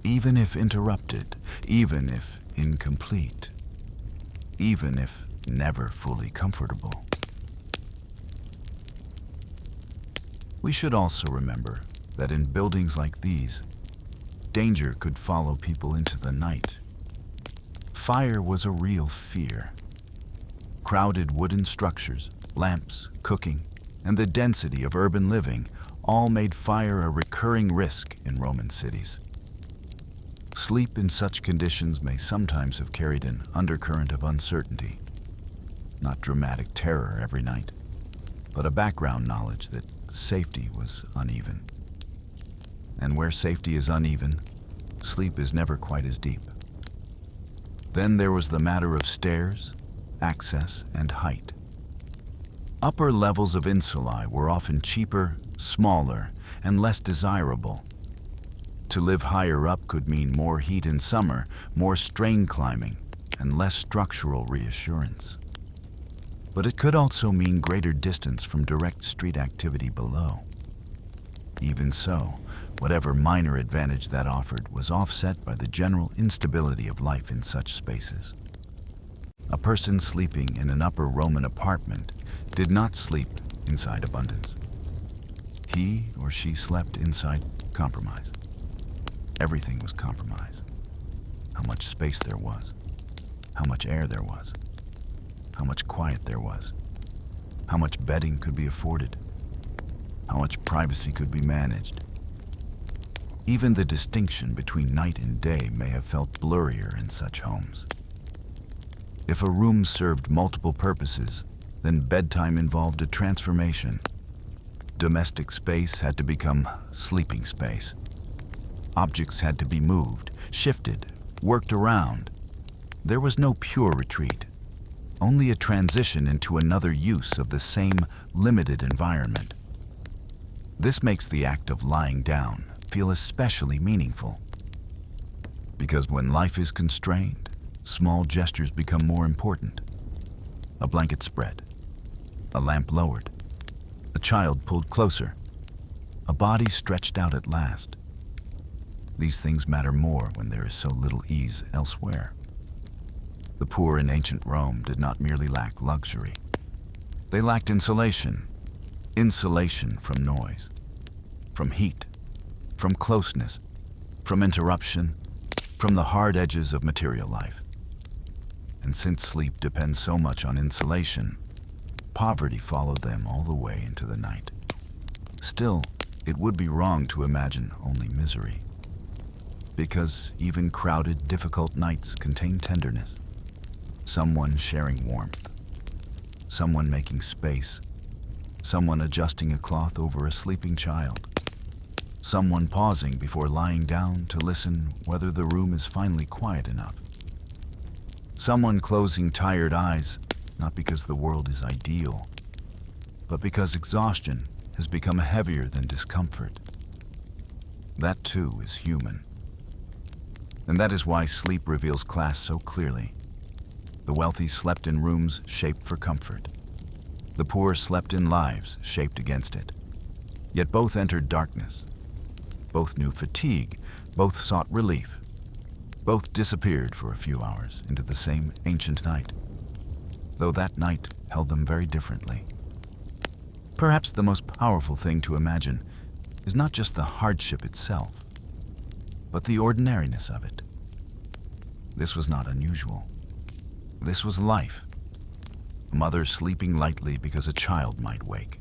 even if interrupted, even if incomplete, even if never fully comfortable. We should also remember that in buildings like these, danger could follow people into the night. Fire was a real fear. Crowded wooden structures, lamps, cooking, and the density of urban living all made fire a recurring risk in Roman cities. Sleep in such conditions may sometimes have carried an undercurrent of uncertainty, not dramatic terror every night, but a background knowledge that safety was uneven. And where safety is uneven, sleep is never quite as deep. Then there was the matter of stairs, access, and height. Upper levels of insulae were often cheaper, smaller, and less desirable. To live higher up could mean more heat in summer, more strain climbing, and less structural reassurance. But it could also mean greater distance from direct street activity below. Even so, whatever minor advantage that offered was offset by the general instability of life in such spaces. A person sleeping in an upper Roman apartment did not sleep inside abundance. He or she slept inside compromise. Everything was compromise. How much space there was, how much air there was, how much quiet there was, how much bedding could be afforded, how much privacy could be managed. Even the distinction between night and day may have felt blurrier in such homes. If a room served multiple purposes, then bedtime involved a transformation. Domestic space had to become sleeping space. Objects had to be moved, shifted, worked around. There was no pure retreat, only a transition into another use of the same limited environment. This makes the act of lying down feel especially meaningful. Because when life is constrained, small gestures become more important. A blanket spread, a lamp lowered, a child pulled closer, a body stretched out at last. These things matter more when there is so little ease elsewhere. The poor in ancient Rome did not merely lack luxury. They lacked insulation. Insulation from noise, from heat, from closeness, from interruption, from the hard edges of material life. And since sleep depends so much on insulation, poverty followed them all the way into the night. Still, it would be wrong to imagine only misery, because even crowded, difficult nights contain tenderness. Someone sharing warmth, someone making space, someone adjusting a cloth over a sleeping child, someone pausing before lying down to listen whether the room is finally quiet enough, someone closing tired eyes, not because the world is ideal, but because exhaustion has become heavier than discomfort. That too is human. And that is why sleep reveals class so clearly. The wealthy slept in rooms shaped for comfort. The poor slept in lives shaped against it. Yet both entered darkness. Both knew fatigue. Both sought relief. Both disappeared for a few hours into the same ancient night, though that night held them very differently. Perhaps the most powerful thing to imagine is not just the hardship itself, but the ordinariness of it. This was not unusual. This was life. A mother sleeping lightly because a child might wake.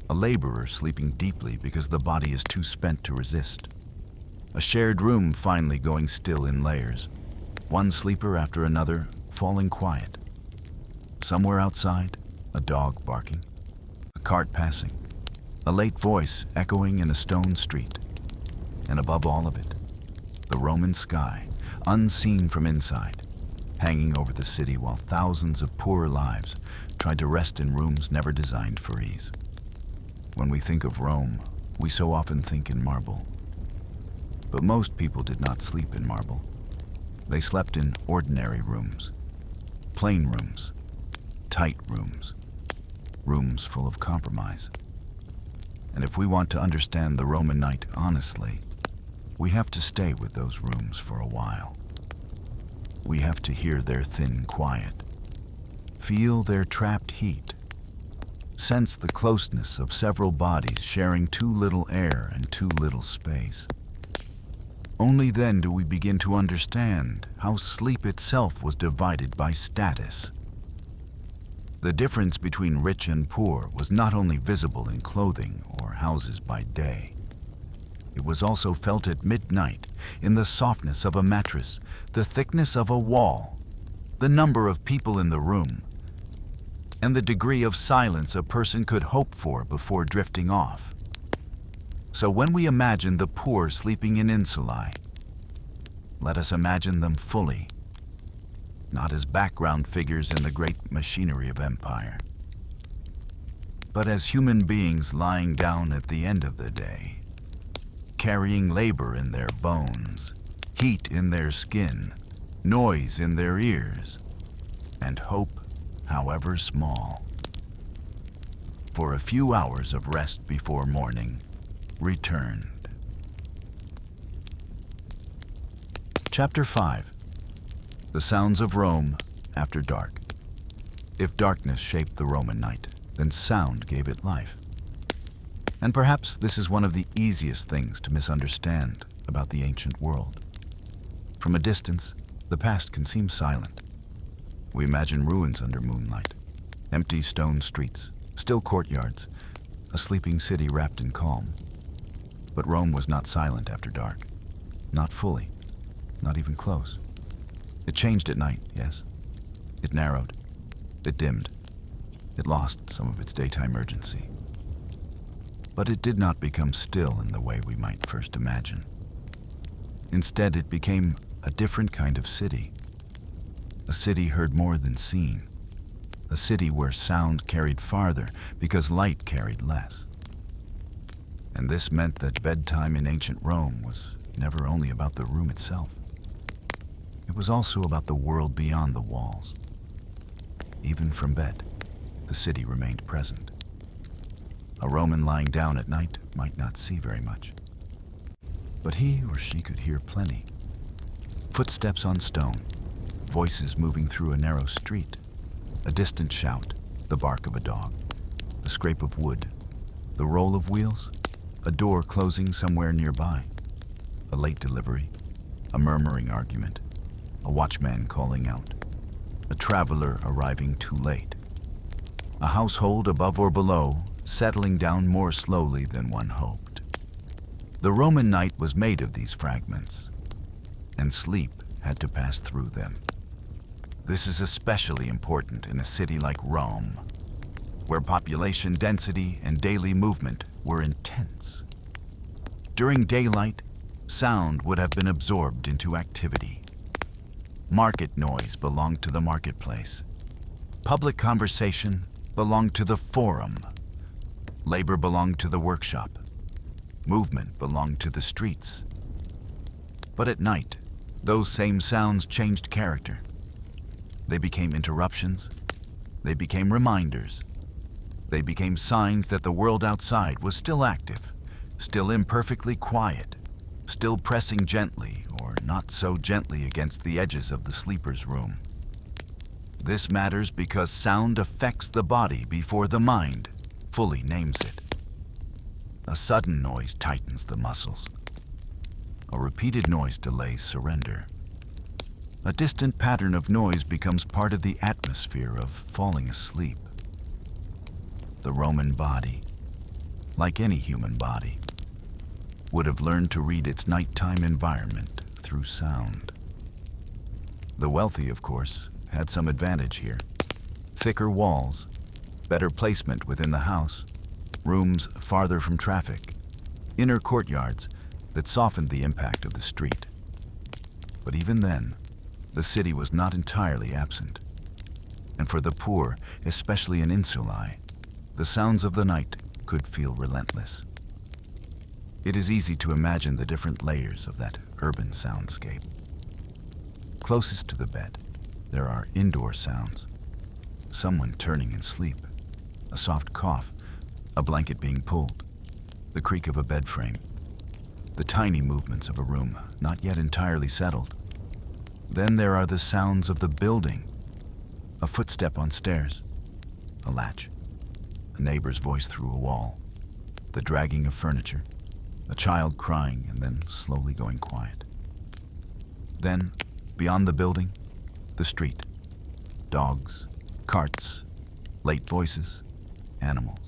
A laborer sleeping deeply because the body is too spent to resist. A shared room finally going still in layers. One sleeper after another falling quiet. Somewhere outside, a dog barking. A cart passing. A late voice echoing in a stone street. And above all of it, the Roman sky, unseen from inside, hanging over the city while thousands of poorer lives tried to rest in rooms never designed for ease. When we think of Rome, we so often think in marble. But most people did not sleep in marble. They slept in ordinary rooms, plain rooms, tight rooms, rooms full of compromise. And if we want to understand the Roman night honestly, we have to stay with those rooms for a while. We have to hear their thin quiet, feel their trapped heat, sense the closeness of several bodies sharing too little air and too little space. Only then do we begin to understand how sleep itself was divided by status. The difference between rich and poor was not only visible in clothing or houses by day. It was also felt at midnight in the softness of a mattress, the thickness of a wall, the number of people in the room, and the degree of silence a person could hope for before drifting off. So when we imagine the poor sleeping in Insulae, let us imagine them fully, not as background figures in the great machinery of empire, but as human beings lying down at the end of the day, carrying labor in their bones, heat in their skin, noise in their ears, and hope, however small. For a few hours of rest before morning returned. Chapter 5. The sounds of Rome after dark. If darkness shaped the Roman night, then sound gave it life. And perhaps this is one of the easiest things to misunderstand about the ancient world. From a distance, the past can seem silent. We imagine ruins under moonlight, empty stone streets, still courtyards, a sleeping city wrapped in calm. But Rome was not silent after dark. Not fully, not even close. It changed at night, yes. It narrowed. It dimmed. It lost some of its daytime urgency. But it did not become still in the way we might first imagine. Instead, it became a different kind of city. A city heard more than seen. A city where sound carried farther because light carried less. And this meant that bedtime in ancient Rome was never only about the room itself. It was also about the world beyond the walls. Even from bed, the city remained present. A Roman lying down at night might not see very much, but he or she could hear plenty. Footsteps on stone, voices moving through a narrow street, a distant shout, the bark of a dog, the scrape of wood, the roll of wheels, a door closing somewhere nearby, a late delivery, a murmuring argument, a watchman calling out, a traveler arriving too late, a household above or below settling down more slowly than one hoped. The Roman night was made of these fragments, and sleep had to pass through them. This is especially important in a city like Rome, where population density and daily movement were intense. During daylight, sound would have been absorbed into activity. Market noise belonged to the marketplace. Public conversation belonged to the forum. Labor belonged to the workshop. Movement belonged to the streets. But at night, those same sounds changed character. They became interruptions. They became reminders. They became signs that the world outside was still active, still imperfectly quiet, still pressing gently or not so gently against the edges of the sleeper's room. This matters because sound affects the body before the mind fully names it. A sudden noise tightens the muscles. A repeated noise delays surrender. A distant pattern of noise becomes part of the atmosphere of falling asleep. The Roman body, like any human body, would have learned to read its nighttime environment through sound. The wealthy, of course, had some advantage here. Thicker walls, better placement within the house, rooms farther from traffic, inner courtyards that softened the impact of the street. But even then, the city was not entirely absent. And for the poor, especially in Insulae, the sounds of the night could feel relentless. It is easy to imagine the different layers of that urban soundscape. Closest to the bed, there are indoor sounds. Someone turning in sleep, a soft cough, a blanket being pulled, the creak of a bed frame, the tiny movements of a room not yet entirely settled. Then there are the sounds of the building, a footstep on stairs, a latch, a neighbor's voice through a wall, the dragging of furniture, a child crying and then slowly going quiet. Then, beyond the building, the street, dogs, carts, late voices, animals,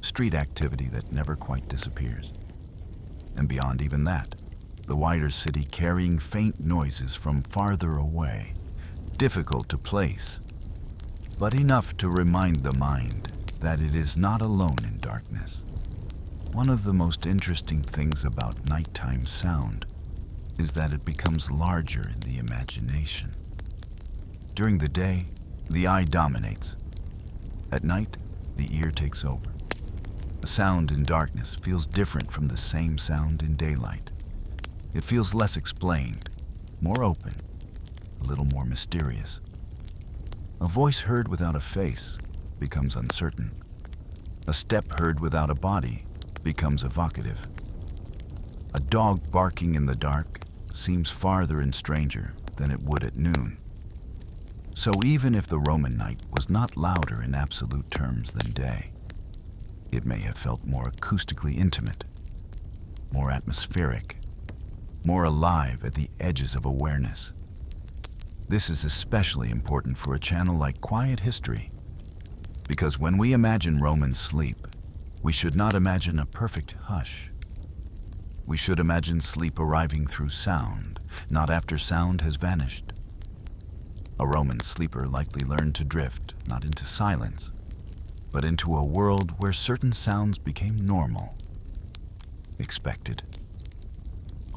street activity that never quite disappears. And beyond even that, the wider city carrying faint noises from farther away, difficult to place, but enough to remind the mind that it is not alone in darkness. One of the most interesting things about nighttime sound is that it becomes larger in the imagination. During the day, the eye dominates. At night, the ear takes over. A sound in darkness feels different from the same sound in daylight. It feels less explained, more open, a little more mysterious. A voice heard without a face becomes uncertain. A step heard without a body becomes evocative. A dog barking in the dark seems farther and stranger than it would at noon. So even if the Roman night was not louder in absolute terms than day, it may have felt more acoustically intimate, more atmospheric, more alive at the edges of awareness. This is especially important for a channel like Quiet History, because when we imagine Roman sleep, we should not imagine a perfect hush. We should imagine sleep arriving through sound, not after sound has vanished. A Roman sleeper likely learned to drift, not into silence, but into a world where certain sounds became normal, expected,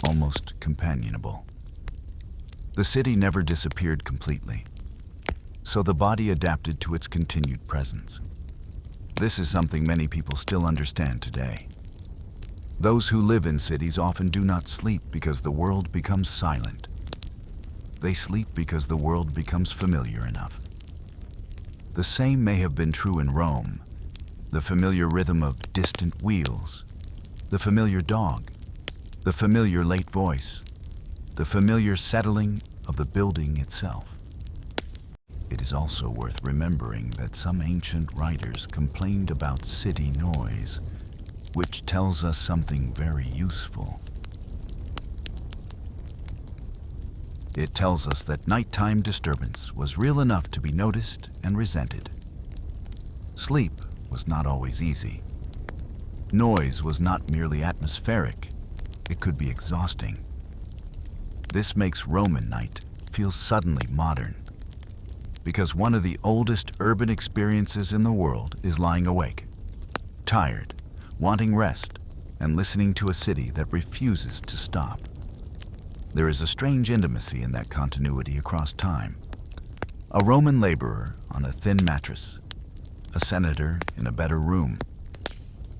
almost companionable. The city never disappeared completely, so the body adapted to its continued presence. This is something many people still understand today. Those who live in cities often do not sleep because the world becomes silent. They sleep because the world becomes familiar enough. The same may have been true in Rome. The familiar rhythm of distant wheels, the familiar dog, the familiar late voice, the familiar settling of the building itself. It is also worth remembering that some ancient writers complained about city noise, which tells us something very useful. It tells us that nighttime disturbance was real enough to be noticed and resented. Sleep was not always easy. Noise was not merely atmospheric, it could be exhausting. This makes Roman night feel suddenly modern, because one of the oldest urban experiences in the world is lying awake, tired, wanting rest, and listening to a city that refuses to stop. There is a strange intimacy in that continuity across time. A Roman laborer on a thin mattress, a senator in a better room,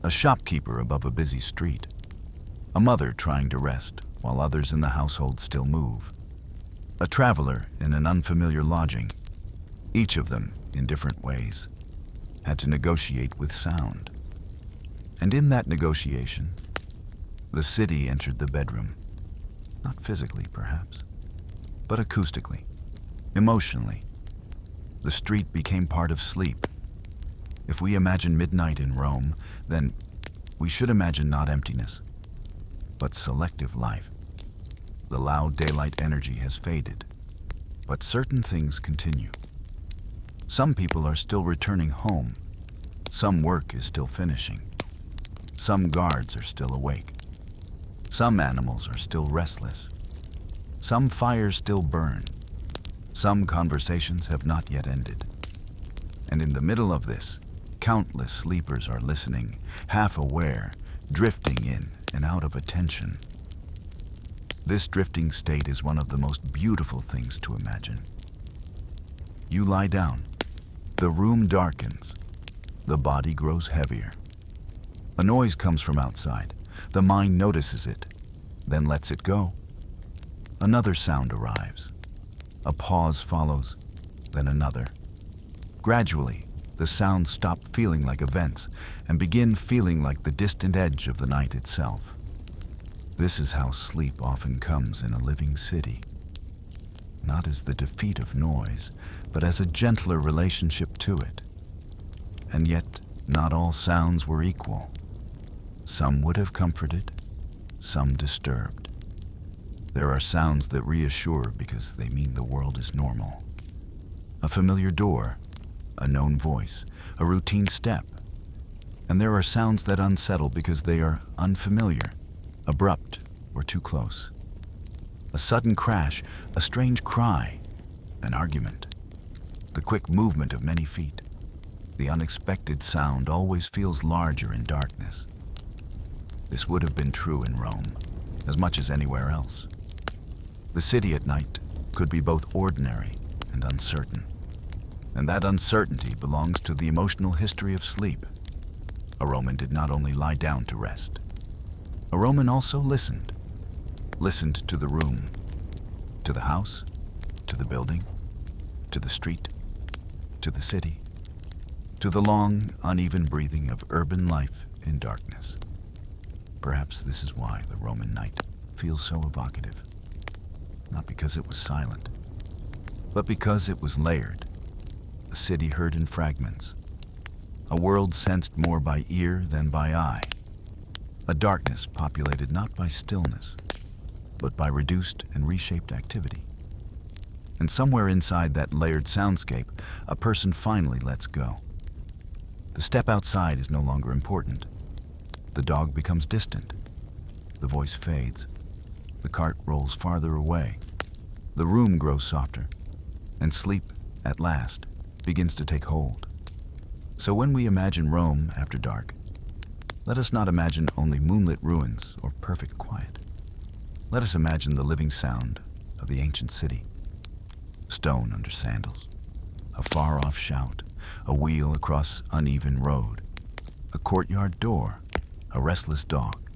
a shopkeeper above a busy street, a mother trying to rest while others in the household still move, a traveler in an unfamiliar lodging. Each of them, in different ways, had to negotiate with sound. And in that negotiation, the city entered the bedroom. Not physically, perhaps, but acoustically, emotionally. The street became part of sleep. If we imagine midnight in Rome, then we should imagine not emptiness, but selective life. The loud daylight energy has faded, but certain things continue. Some people are still returning home. Some work is still finishing. Some guards are still awake. Some animals are still restless. Some fires still burn. Some conversations have not yet ended. And in the middle of this, countless sleepers are listening, half aware, drifting in and out of attention. This drifting state is one of the most beautiful things to imagine. You lie down. The room darkens. The body grows heavier. A noise comes from outside. The mind notices it, then lets it go. Another sound arrives. A pause follows, then another. Gradually, the sounds stop feeling like events and begin feeling like the distant edge of the night itself. This is how sleep often comes in a living city. Not as the defeat of noise, but as a gentler relationship to it. And yet, not all sounds were equal. Some would have comforted, some disturbed. There are sounds that reassure because they mean the world is normal. A familiar door, a known voice, a routine step. And there are sounds that unsettle because they are unfamiliar, abrupt, or too close. A sudden crash, a strange cry, an argument, the quick movement of many feet. The unexpected sound always feels larger in darkness. This would have been true in Rome, as much as anywhere else. The city at night could be both ordinary and uncertain. And that uncertainty belongs to the emotional history of sleep. A Roman did not only lie down to rest. A Roman also listened to the room, to the house, to the building, to the street, to the city, to the long, uneven breathing of urban life in darkness. Perhaps this is why the Roman night feels so evocative. Not because it was silent, but because it was layered. A city heard in fragments. A world sensed more by ear than by eye. A darkness populated not by stillness, but by reduced and reshaped activity. And somewhere inside that layered soundscape, a person finally lets go. The step outside is no longer important. The dog becomes distant. The voice fades. The cart rolls farther away. The room grows softer, and sleep, at last, begins to take hold. So when we imagine Rome after dark, let us not imagine only moonlit ruins or perfect quiet. Let us imagine the living sound of the ancient city. Stone under sandals, a far-off shout, a wheel across uneven road, a courtyard door, a restless dog,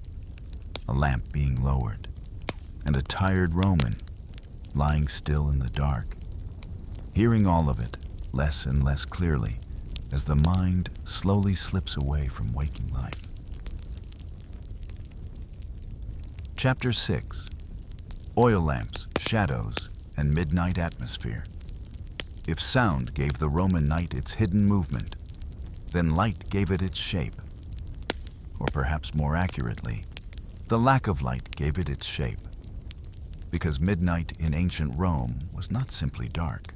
a lamp being lowered, and a tired Roman lying still in the dark, hearing all of it less and less clearly as the mind slowly slips away from waking life. Chapter 6. Oil lamps, shadows, and midnight atmosphere. If sound gave the Roman night its hidden movement, then light gave it its shape. Or perhaps more accurately, the lack of light gave it its shape. Because midnight in ancient Rome was not simply dark.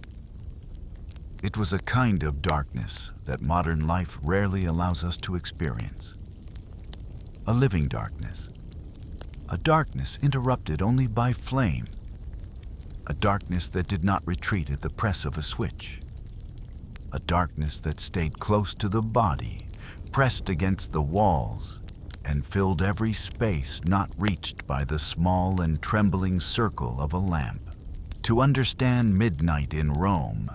It was a kind of darkness that modern life rarely allows us to experience. A living darkness. A darkness interrupted only by flame. A darkness that did not retreat at the press of a switch. A darkness that stayed close to the body, pressed against the walls, and filled every space not reached by the small and trembling circle of a lamp. To understand midnight in Rome,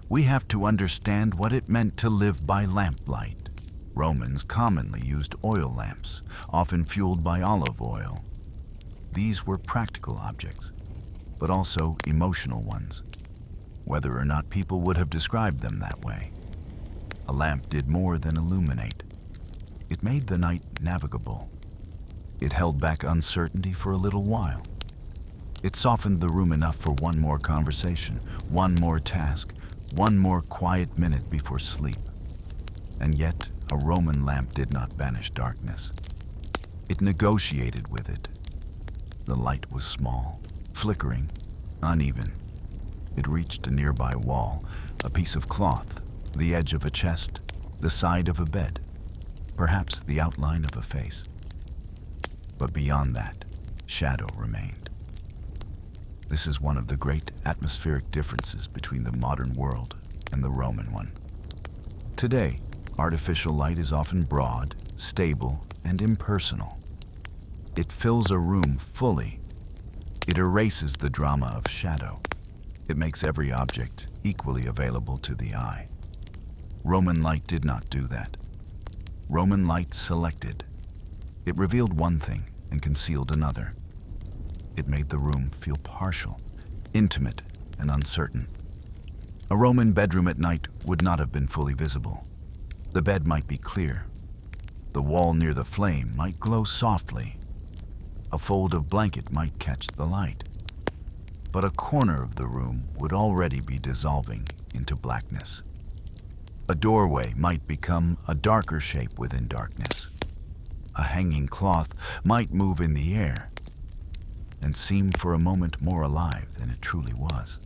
we have to understand what it meant to live by lamplight. Romans commonly used oil lamps, often fueled by olive oil. These were practical objects, but also emotional ones, whether or not people would have described them that way. A lamp did more than illuminate. It made the night navigable. It held back uncertainty for a little while. It softened the room enough for one more conversation, one more task, one more quiet minute before sleep. And yet, a Roman lamp did not banish darkness. It negotiated with it. The light was small, flickering, uneven. It reached a nearby wall, a piece of cloth, the edge of a chest, the side of a bed, perhaps the outline of a face. But beyond that, shadow remained. This is one of the great atmospheric differences between the modern world and the Roman one. Today, artificial light is often broad, stable, and impersonal. It fills a room fully. It erases the drama of shadow. It makes every object equally available to the eye. Roman light did not do that. Roman light selected. It revealed one thing and concealed another. It made the room feel partial, intimate, and uncertain. A Roman bedroom at night would not have been fully visible. The bed might be clear. The wall near the flame might glow softly. A fold of blanket might catch the light. But a corner of the room would already be dissolving into blackness. A doorway might become a darker shape within darkness. A hanging cloth might move in the air and seem for a moment more alive than it truly was.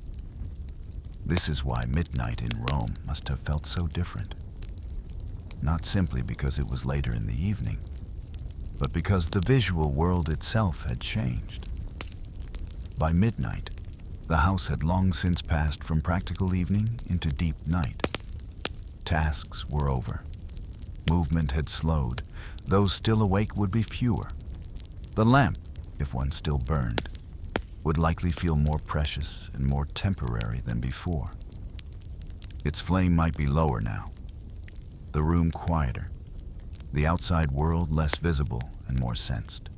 This is why midnight in Rome must have felt so different. Not simply because it was later in the evening, but because the visual world itself had changed. By midnight, the house had long since passed from practical evening into deep night. Tasks were over. Movement had slowed. Those still awake would be fewer. The lamp, if one still burned, would likely feel more precious and more temporary than before. Its flame might be lower now, the room quieter, the outside world less visible and more sensed.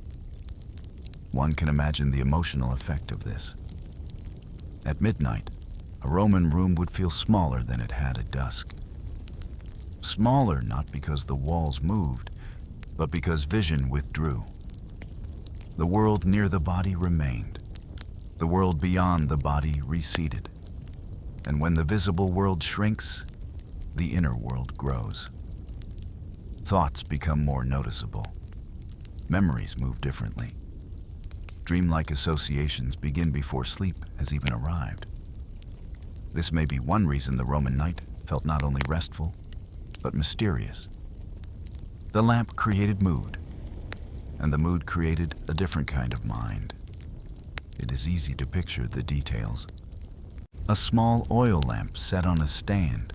One can imagine the emotional effect of this. At midnight, a Roman room would feel smaller than it had at dusk. Smaller not because the walls moved, but because vision withdrew. The world near the body remained. The world beyond the body receded. And when the visible world shrinks, the inner world grows. Thoughts become more noticeable. Memories move differently. Dreamlike associations begin before sleep has even arrived. This may be one reason the Roman night felt not only restful, but mysterious. The lamp created mood, and the mood created a different kind of mind. It is easy to picture the details. A small oil lamp set on a stand,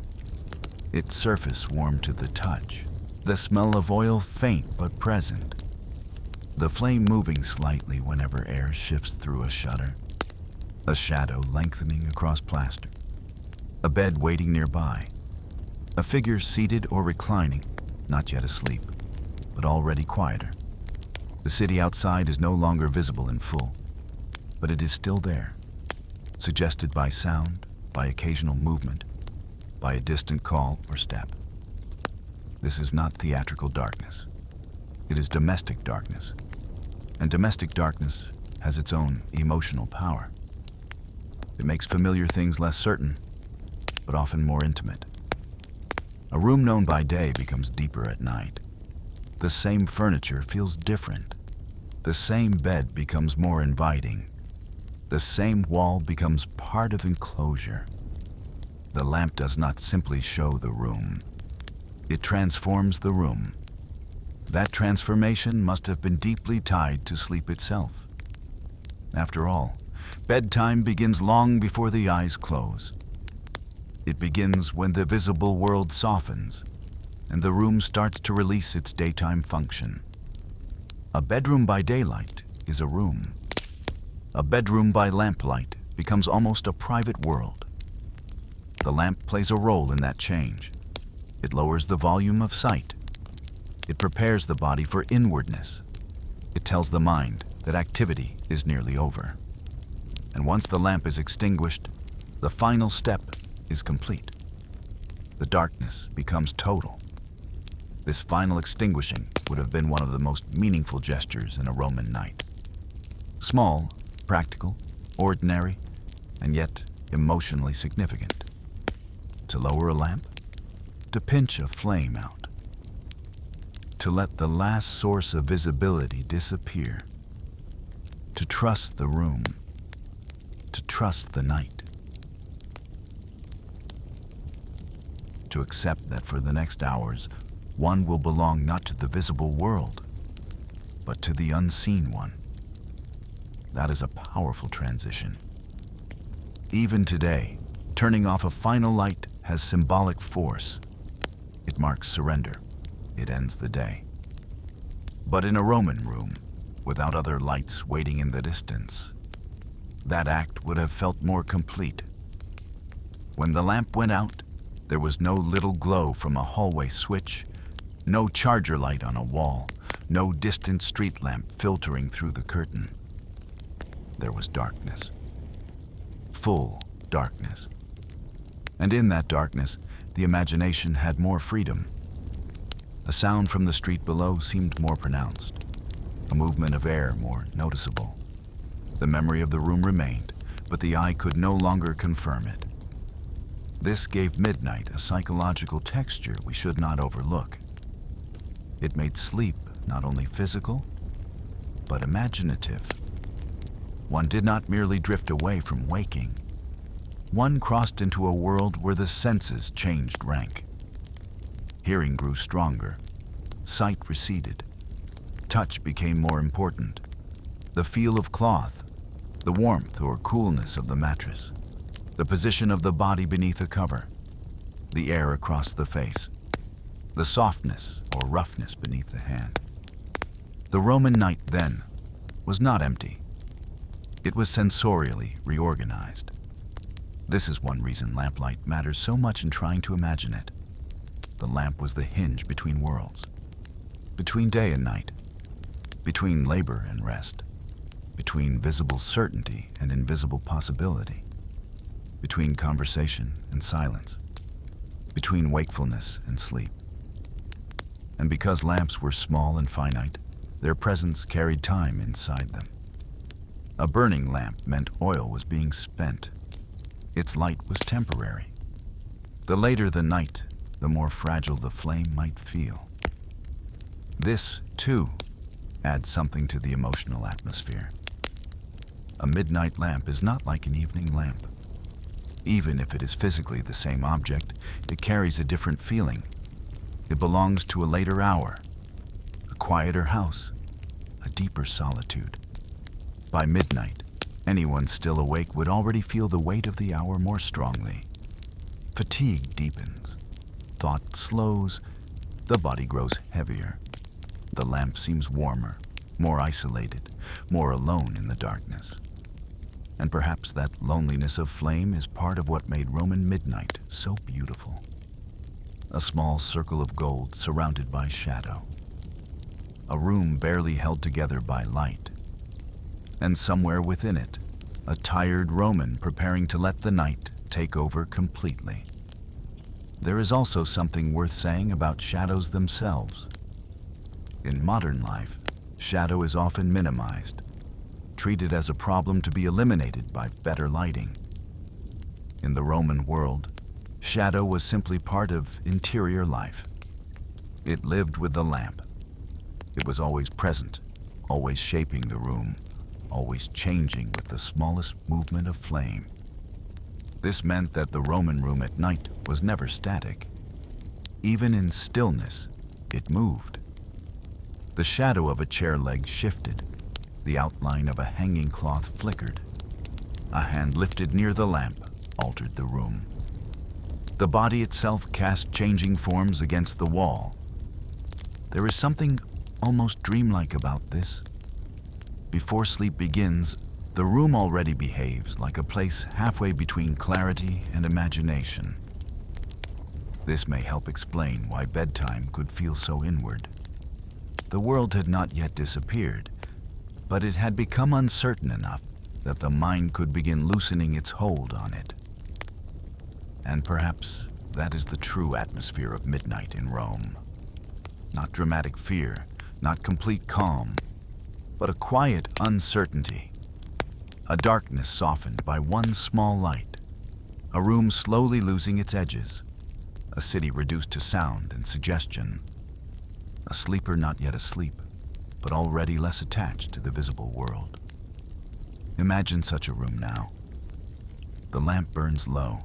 its surface warm to the touch, the smell of oil faint but present, the flame moving slightly whenever air shifts through a shutter, a shadow lengthening across plaster, a bed waiting nearby, a figure seated or reclining, not yet asleep, but already quieter. The city outside is no longer visible in full, but it is still there, suggested by sound, by occasional movement, by a distant call or step. This is not theatrical darkness. It is domestic darkness. And domestic darkness has its own emotional power. It makes familiar things less certain. but often more intimate. A room known by day becomes deeper at night. The same furniture feels different. The same bed becomes more inviting. The same wall becomes part of enclosure. The lamp does not simply show the room. It transforms the room. That transformation must have been deeply tied to sleep itself. After all, bedtime begins long before the eyes close. It begins when the visible world softens and the room starts to release its daytime function. A bedroom by daylight is a room. A bedroom by lamplight becomes almost a private world. The lamp plays a role in that change. It lowers the volume of sight. It prepares the body for inwardness. It tells the mind that activity is nearly over. And once the lamp is extinguished, the final step is complete. The darkness becomes total. This final extinguishing would have been one of the most meaningful gestures in a Roman night. Small, practical, ordinary, and yet emotionally significant. To lower a lamp, to pinch a flame out, to let the last source of visibility disappear, to trust the room, to trust the night, to accept that for the next hours, one will belong not to the visible world, but to the unseen one. That is a powerful transition. Even today, turning off a final light has symbolic force. It marks surrender. It ends the day. But in a Roman room, without other lights waiting in the distance, that act would have felt more complete. When the lamp went out, there was no little glow from a hallway switch, no charger light on a wall, no distant street lamp filtering through the curtain. There was darkness. Full darkness. And in that darkness, the imagination had more freedom. A sound from the street below seemed more pronounced, a movement of air more noticeable. The memory of the room remained, but the eye could no longer confirm it. This gave midnight a psychological texture we should not overlook. It made sleep not only physical, but imaginative. One did not merely drift away from waking. One crossed into a world where the senses changed rank. Hearing grew stronger. Sight receded. Touch became more important. The feel of cloth, the warmth or coolness of the mattress, the position of the body beneath a cover, the air across the face, the softness or roughness beneath the hand. The Roman night then was not empty. It was sensorially reorganized. This is one reason lamplight matters so much in trying to imagine it. The lamp was the hinge between worlds, between day and night, between labor and rest, between visible certainty and invisible possibility, between conversation and silence, between wakefulness and sleep. And because lamps were small and finite, their presence carried time inside them. A burning lamp meant oil was being spent. Its light was temporary. The later the night, the more fragile the flame might feel. This, too, adds something to the emotional atmosphere. A midnight lamp is not like an evening lamp. Even if it is physically the same object, it carries a different feeling. It belongs to a later hour, a quieter house, a deeper solitude. By midnight, anyone still awake would already feel the weight of the hour more strongly. Fatigue deepens, thought slows, the body grows heavier. The lamp seems warmer, more isolated, more alone in the darkness. And perhaps that loneliness of flame is part of what made Roman midnight so beautiful. A small circle of gold surrounded by shadow. A room barely held together by light. And somewhere within it, a tired Roman preparing to let the night take over completely. There is also something worth saying about shadows themselves. In modern life, shadow is often minimized, treated as a problem to be eliminated by better lighting. In the Roman world, Shadow was simply part of interior life. It lived with the lamp. It was always present, always shaping the room, always changing with the smallest movement of flame. This meant that the Roman room at night was never static. Even in stillness, it moved. The shadow of a chair leg shifted. The outline of a hanging cloth flickered. A hand lifted near the lamp altered the room. The body itself cast changing forms against the wall. There is something almost dreamlike about this. Before sleep begins, the room already behaves like a place halfway between clarity and imagination. This may help explain why bedtime could feel so inward. The world had not yet disappeared, but it had become uncertain enough that the mind could begin loosening its hold on it. And perhaps that is the true atmosphere of midnight in Rome. Not dramatic fear, not complete calm, but a quiet uncertainty. A darkness softened by one small light. A room slowly losing its edges. A city reduced to sound and suggestion. A sleeper not yet asleep, but already less attached to the visible world. Imagine such a room now. The lamp burns low.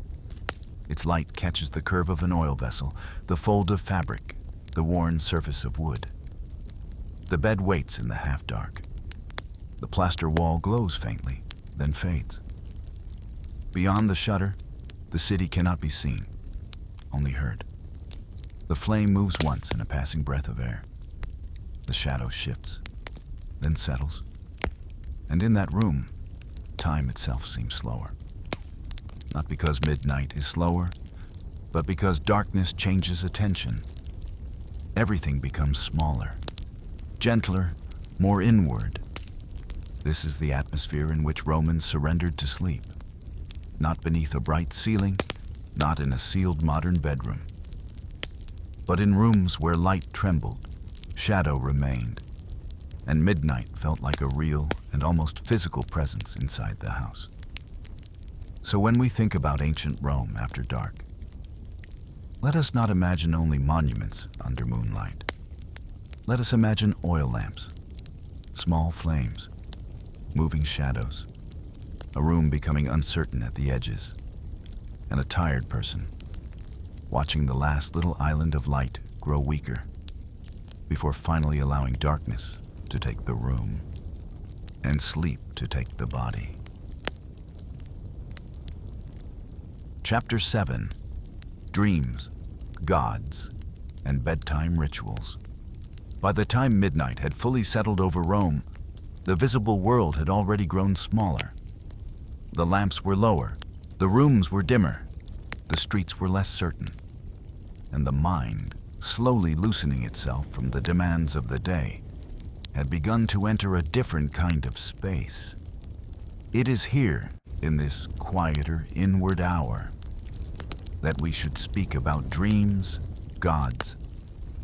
Its light catches the curve of an oil vessel, the fold of fabric, the worn surface of wood. The bed waits in the half-dark. The plaster wall glows faintly, then fades. Beyond the shutter, the city cannot be seen, only heard. The flame moves once in a passing breath of air. The shadow shifts, then settles. And in that room, time itself seems slower. Not because midnight is slower, but because darkness changes attention. Everything becomes smaller, gentler, more inward. This is the atmosphere in which Romans surrendered to sleep. Not beneath a bright ceiling, not in a sealed modern bedroom, but in rooms where light trembled, shadow remained, and midnight felt like a real and almost physical presence inside the house. So when we think about ancient Rome after dark, let us not imagine only monuments under moonlight. Let us imagine oil lamps, small flames, moving shadows, a room becoming uncertain at the edges, and a tired person watching the last little island of light grow weaker before finally allowing darkness to take the room and sleep to take the body. Chapter 7. Dreams, Gods, and Bedtime Rituals. By the time midnight had fully settled over Rome, the visible world had already grown smaller. The lamps were lower, the rooms were dimmer, the streets were less certain, and the mind, slowly loosening itself from the demands of the day, had begun to enter a different kind of space. It is here, in this quieter, inward hour, that we should speak about dreams, gods,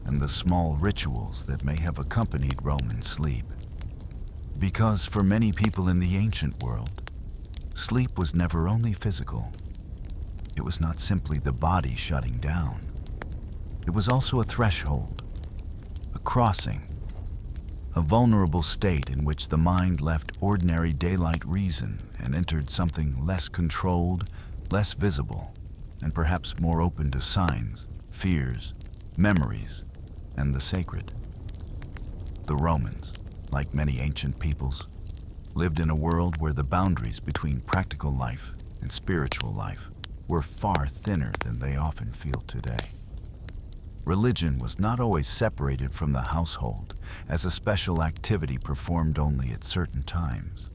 and the small rituals that may have accompanied Roman sleep. Because for many people in the ancient world, sleep was never only physical. It was not simply the body shutting down. It was also a threshold, a crossing, a vulnerable state in which the mind left ordinary daylight reason and entered something less controlled, less visible, and perhaps more open to signs, fears, memories, and the sacred. The Romans, like many ancient peoples, lived in a world where the boundaries between practical life and spiritual life were far thinner than they often feel today. Religion was not always separated from the household as a special activity performed only at certain times.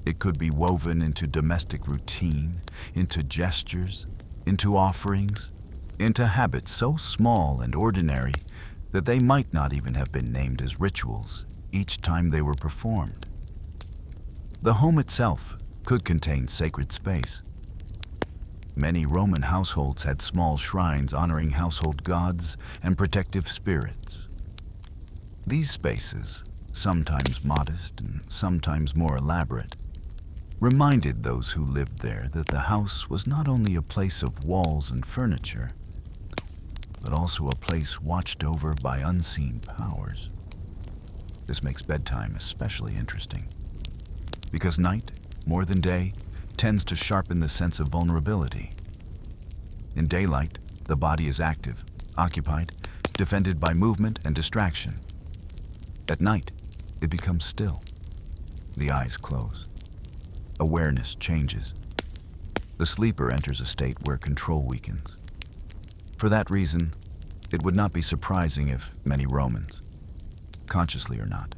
It could be woven into domestic routine, into gestures, into offerings, into habits so small and ordinary that they might not even have been named as rituals each time they were performed. The home itself could contain sacred space. Many Roman households had small shrines honoring household gods and protective spirits. These spaces, sometimes modest and sometimes more elaborate, reminded those who lived there that the house was not only a place of walls and furniture, but also a place watched over by unseen powers. This makes bedtime especially interesting, because night, more than day, tends to sharpen the sense of vulnerability. In daylight, the body is active, occupied, defended by movement and distraction. At night, it becomes still. The eyes close. Awareness changes. The sleeper enters a state where control weakens. For that reason, it would not be surprising if many Romans, consciously or not,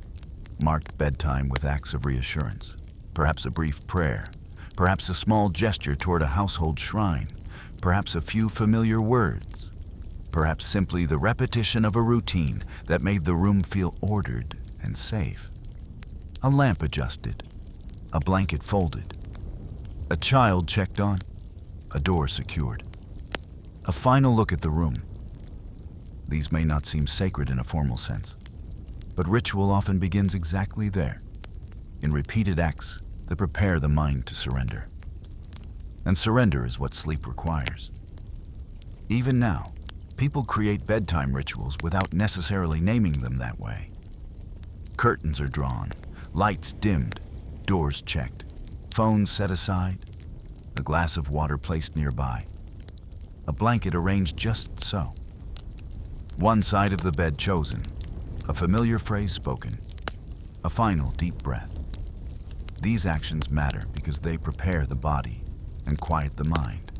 marked bedtime with acts of reassurance, perhaps a brief prayer, perhaps a small gesture toward a household shrine, perhaps a few familiar words, perhaps simply the repetition of a routine that made the room feel ordered and safe. A lamp adjusted, a blanket folded, a child checked on, a door secured. A final look at the room. These may not seem sacred in a formal sense, but ritual often begins exactly there, in repeated acts that prepare the mind to surrender. And surrender is what sleep requires. Even now, people create bedtime rituals without necessarily naming them that way. Curtains are drawn, lights dimmed, doors checked, phones set aside, a glass of water placed nearby, a blanket arranged just so. One side of the bed chosen, a familiar phrase spoken, a final deep breath. These actions matter because they prepare the body and quiet the mind.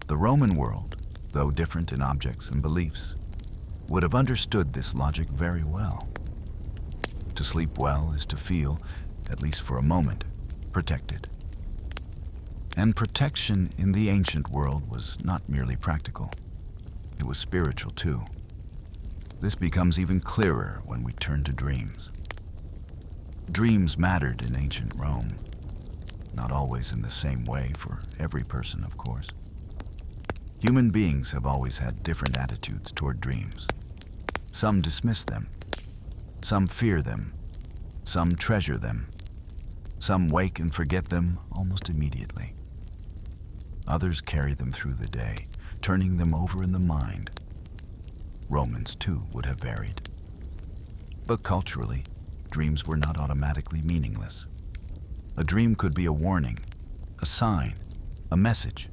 The Roman world, though different in objects and beliefs, would have understood this logic very well. To sleep well is to feel, at least for a moment, protected. And protection in the ancient world was not merely practical. It was spiritual too. This becomes even clearer when we turn to dreams. Dreams mattered in ancient Rome, not always in the same way for every person, of course. Human beings have always had different attitudes toward dreams. Some dismiss them, some fear them, some treasure them, some wake and forget them almost immediately. Others carry them through the day, turning them over in the mind. Romans, too, would have varied. But culturally, dreams were not automatically meaningless. A dream could be a warning, a sign, a message,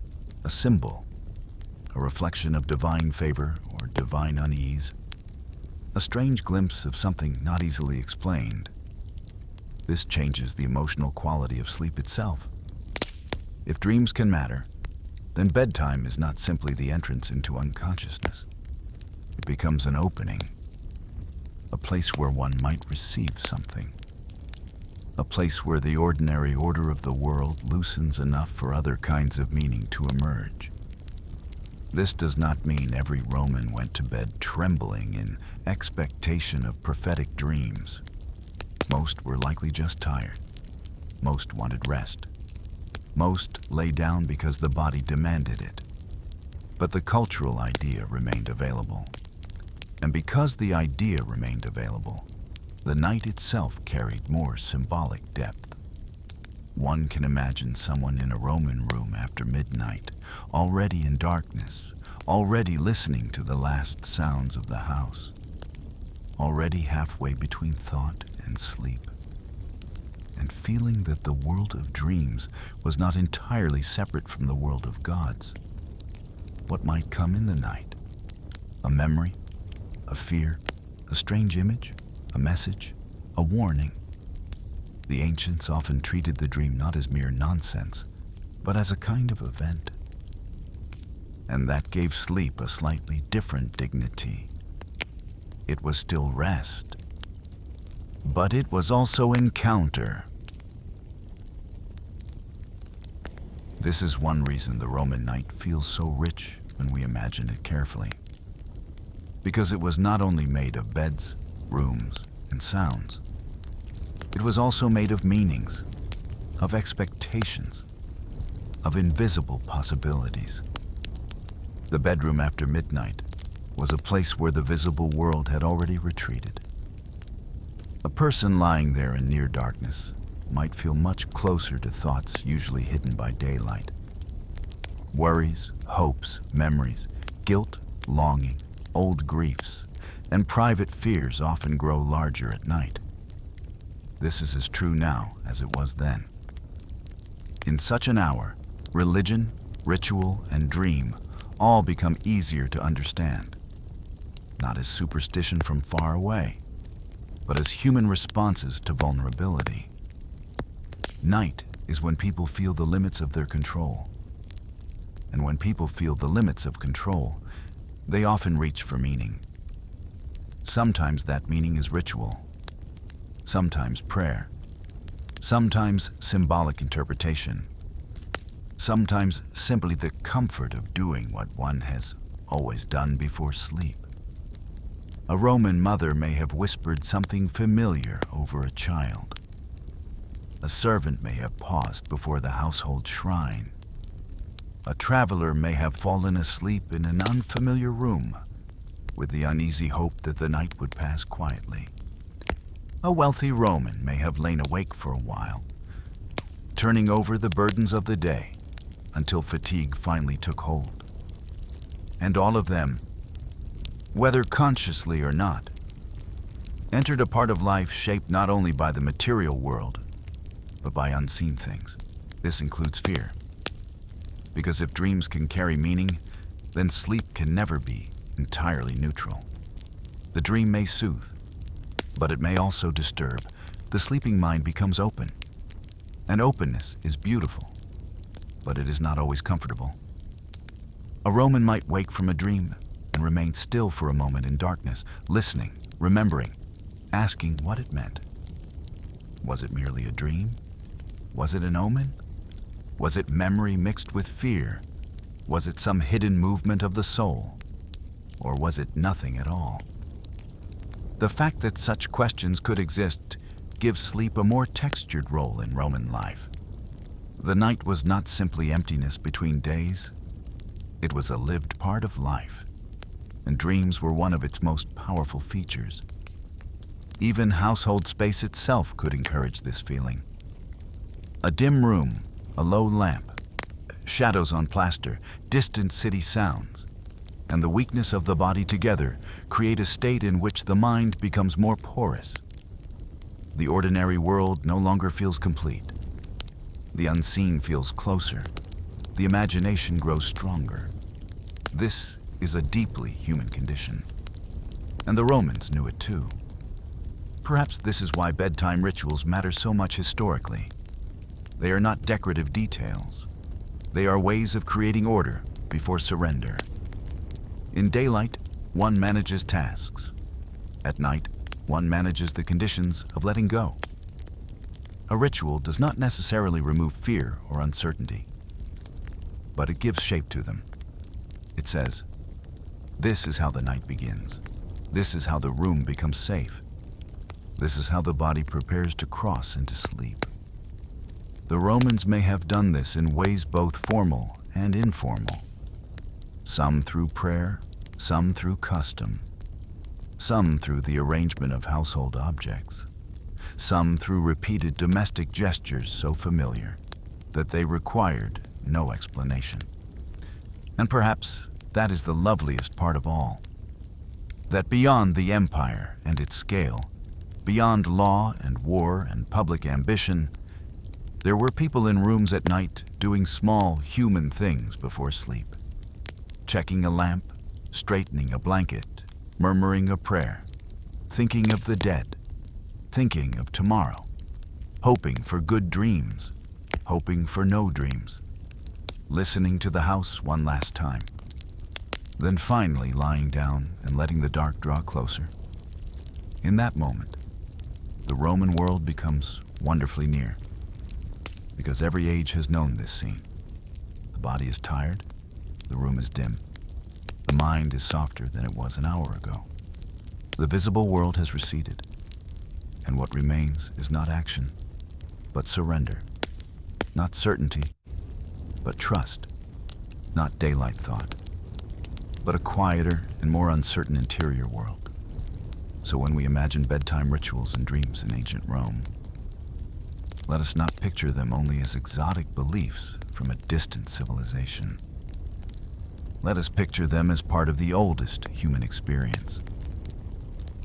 a symbol, a reflection of divine favor or divine unease, a strange glimpse of something not easily explained. This changes the emotional quality of sleep itself. If dreams can matter, then bedtime is not simply the entrance into unconsciousness. It becomes an opening, a place where one might receive something, a place where the ordinary order of the world loosens enough for other kinds of meaning to emerge. This does not mean every Roman went to bed trembling in expectation of prophetic dreams. Most were likely just tired. Most wanted rest. Most lay down because the body demanded it. But the cultural idea remained available. And because the idea remained available, the night itself carried more symbolic depth. One can imagine someone in a Roman room after midnight, already in darkness, already listening to the last sounds of the house, already halfway between thought and sleep, and feeling that the world of dreams was not entirely separate from the world of gods. What might come in the night? A memory? A fear? A strange image? A message? A warning? The ancients often treated the dream not as mere nonsense, but as a kind of event. And that gave sleep a slightly different dignity. It was still rest, but it was also encounter. This is one reason the Roman night feels so rich when we imagine it carefully. Because it was not only made of beds, rooms, and sounds. It was also made of meanings, of expectations, of invisible possibilities. The bedroom after midnight was a place where the visible world had already retreated. A person lying there in near darkness might feel much closer to thoughts usually hidden by daylight. Worries, hopes, memories, guilt, longing, old griefs, and private fears often grow larger at night. This is as true now as it was then. In such an hour, religion, ritual, and dream all become easier to understand, not as superstition from far away, but as human responses to vulnerability. Night is when people feel the limits of their control. And when people feel the limits of control, they often reach for meaning. Sometimes that meaning is ritual, sometimes prayer, sometimes symbolic interpretation, sometimes simply the comfort of doing what one has always done before sleep. A Roman mother may have whispered something familiar over a child. A servant may have paused before the household shrine. A traveler may have fallen asleep in an unfamiliar room, with the uneasy hope that the night would pass quietly. A wealthy Roman may have lain awake for a while, turning over the burdens of the day until fatigue finally took hold. And all of them, whether consciously or not, entered a part of life shaped not only by the material world, but by unseen things. This includes fear. Because if dreams can carry meaning, then sleep can never be entirely neutral. The dream may soothe, but it may also disturb. The sleeping mind becomes open. And openness is beautiful, but it is not always comfortable. A Roman might wake from a dream and remain still for a moment in darkness, listening, remembering, asking what it meant. Was it merely a dream? Was it an omen? Was it memory mixed with fear? Was it some hidden movement of the soul? Or was it nothing at all? The fact that such questions could exist gives sleep a more textured role in Roman life. The night was not simply emptiness between days. It was a lived part of life, and dreams were one of its most powerful features. Even household space itself could encourage this feeling. A dim room, a low lamp, shadows on plaster, distant city sounds, and the weakness of the body together create a state in which the mind becomes more porous. The ordinary world no longer feels complete. The unseen feels closer. The imagination grows stronger. This is a deeply human condition, and the Romans knew it too. Perhaps this is why bedtime rituals matter so much historically. They are not decorative details. They are ways of creating order before surrender. In daylight, one manages tasks. At night, one manages the conditions of letting go. A ritual does not necessarily remove fear or uncertainty, but it gives shape to them. It says, "This is how the night begins. This is how the room becomes safe. This is how the body prepares to cross into sleep." The Romans may have done this in ways both formal and informal. Some through prayer, some through custom, some through the arrangement of household objects, some through repeated domestic gestures so familiar that they required no explanation. And perhaps that is the loveliest part of all, that beyond the empire and its scale, beyond law and war and public ambition, there were people in rooms at night doing small human things before sleep. Checking a lamp, straightening a blanket, murmuring a prayer, thinking of the dead, thinking of tomorrow, hoping for good dreams, hoping for no dreams, listening to the house one last time, then finally lying down and letting the dark draw closer. In that moment, the Roman world becomes wonderfully near, because every age has known this scene. The body is tired, the room is dim, the mind is softer than it was an hour ago. The visible world has receded, and what remains is not action, but surrender, not certainty, but trust, not daylight thought, but a quieter and more uncertain interior world. So when we imagine bedtime rituals and dreams in ancient Rome, let us not picture them only as exotic beliefs from a distant civilization. Let us picture them as part of the oldest human experience.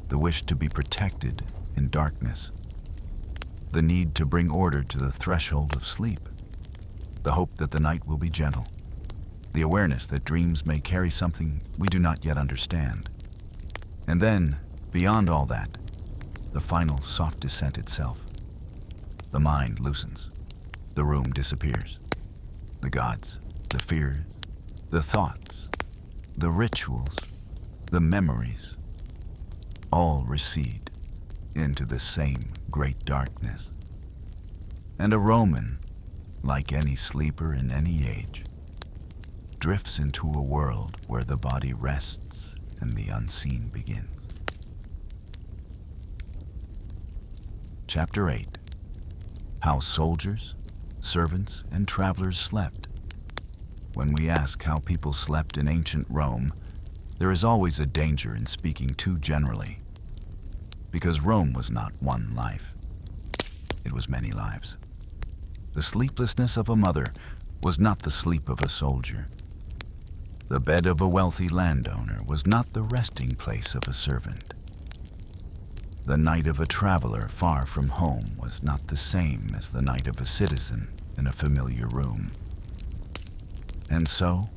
The wish to be protected in darkness. The need to bring order to the threshold of sleep. The hope that the night will be gentle. The awareness that dreams may carry something we do not yet understand. And then, beyond all that, the final soft descent itself. The mind loosens. The room disappears. The gods, the fears, the thoughts, the rituals, the memories, all recede into the same great darkness. And a Roman, like any sleeper in any age, drifts into a world where the body rests and the unseen begins. Chapter 8. How soldiers, servants, and travelers slept. When we ask how people slept in ancient Rome, there is always a danger in speaking too generally, because Rome was not one life. It was many lives. The sleeplessness of a mother was not the sleep of a soldier. The bed of a wealthy landowner was not the resting place of a servant. The night of a traveler far from home was not the same as the night of a citizen in a familiar room. And so,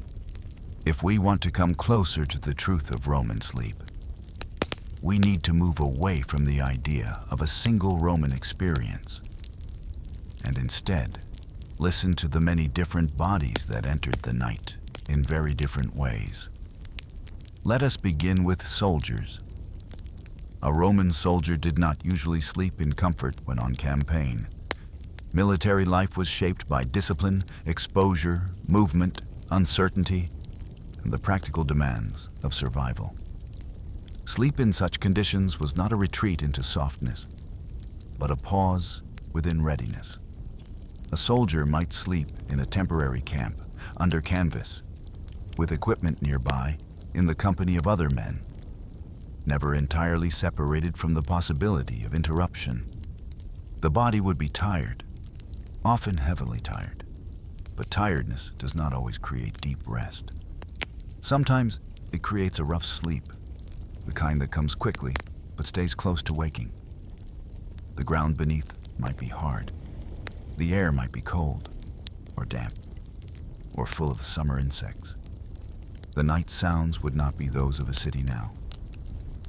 if we want to come closer to the truth of Roman sleep, we need to move away from the idea of a single Roman experience, and instead listen to the many different bodies that entered the night in very different ways. Let us begin with soldiers. A Roman soldier did not usually sleep in comfort when on campaign. Military life was shaped by discipline, exposure, movement, uncertainty, and the practical demands of survival. Sleep in such conditions was not a retreat into softness, but a pause within readiness. A soldier might sleep in a temporary camp, under canvas, with equipment nearby, in the company of other men, never entirely separated from the possibility of interruption. The body would be tired, often heavily tired, but tiredness does not always create deep rest. Sometimes it creates a rough sleep, the kind that comes quickly but stays close to waking. The ground beneath might be hard. The air might be cold, or damp, or full of summer insects. The night sounds would not be those of a city now,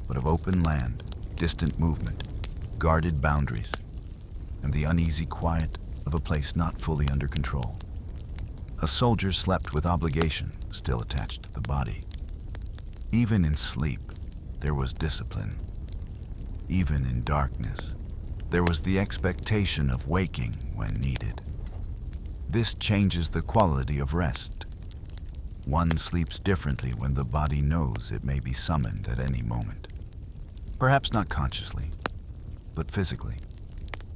but of open land, distant movement, guarded boundaries, and the uneasy quiet of a place not fully under control. A soldier slept with obligation still attached to the body. Even in sleep, there was discipline. Even in darkness, there was the expectation of waking when needed. This changes the quality of rest. One sleeps differently when the body knows it may be summoned at any moment. Perhaps not consciously, but physically.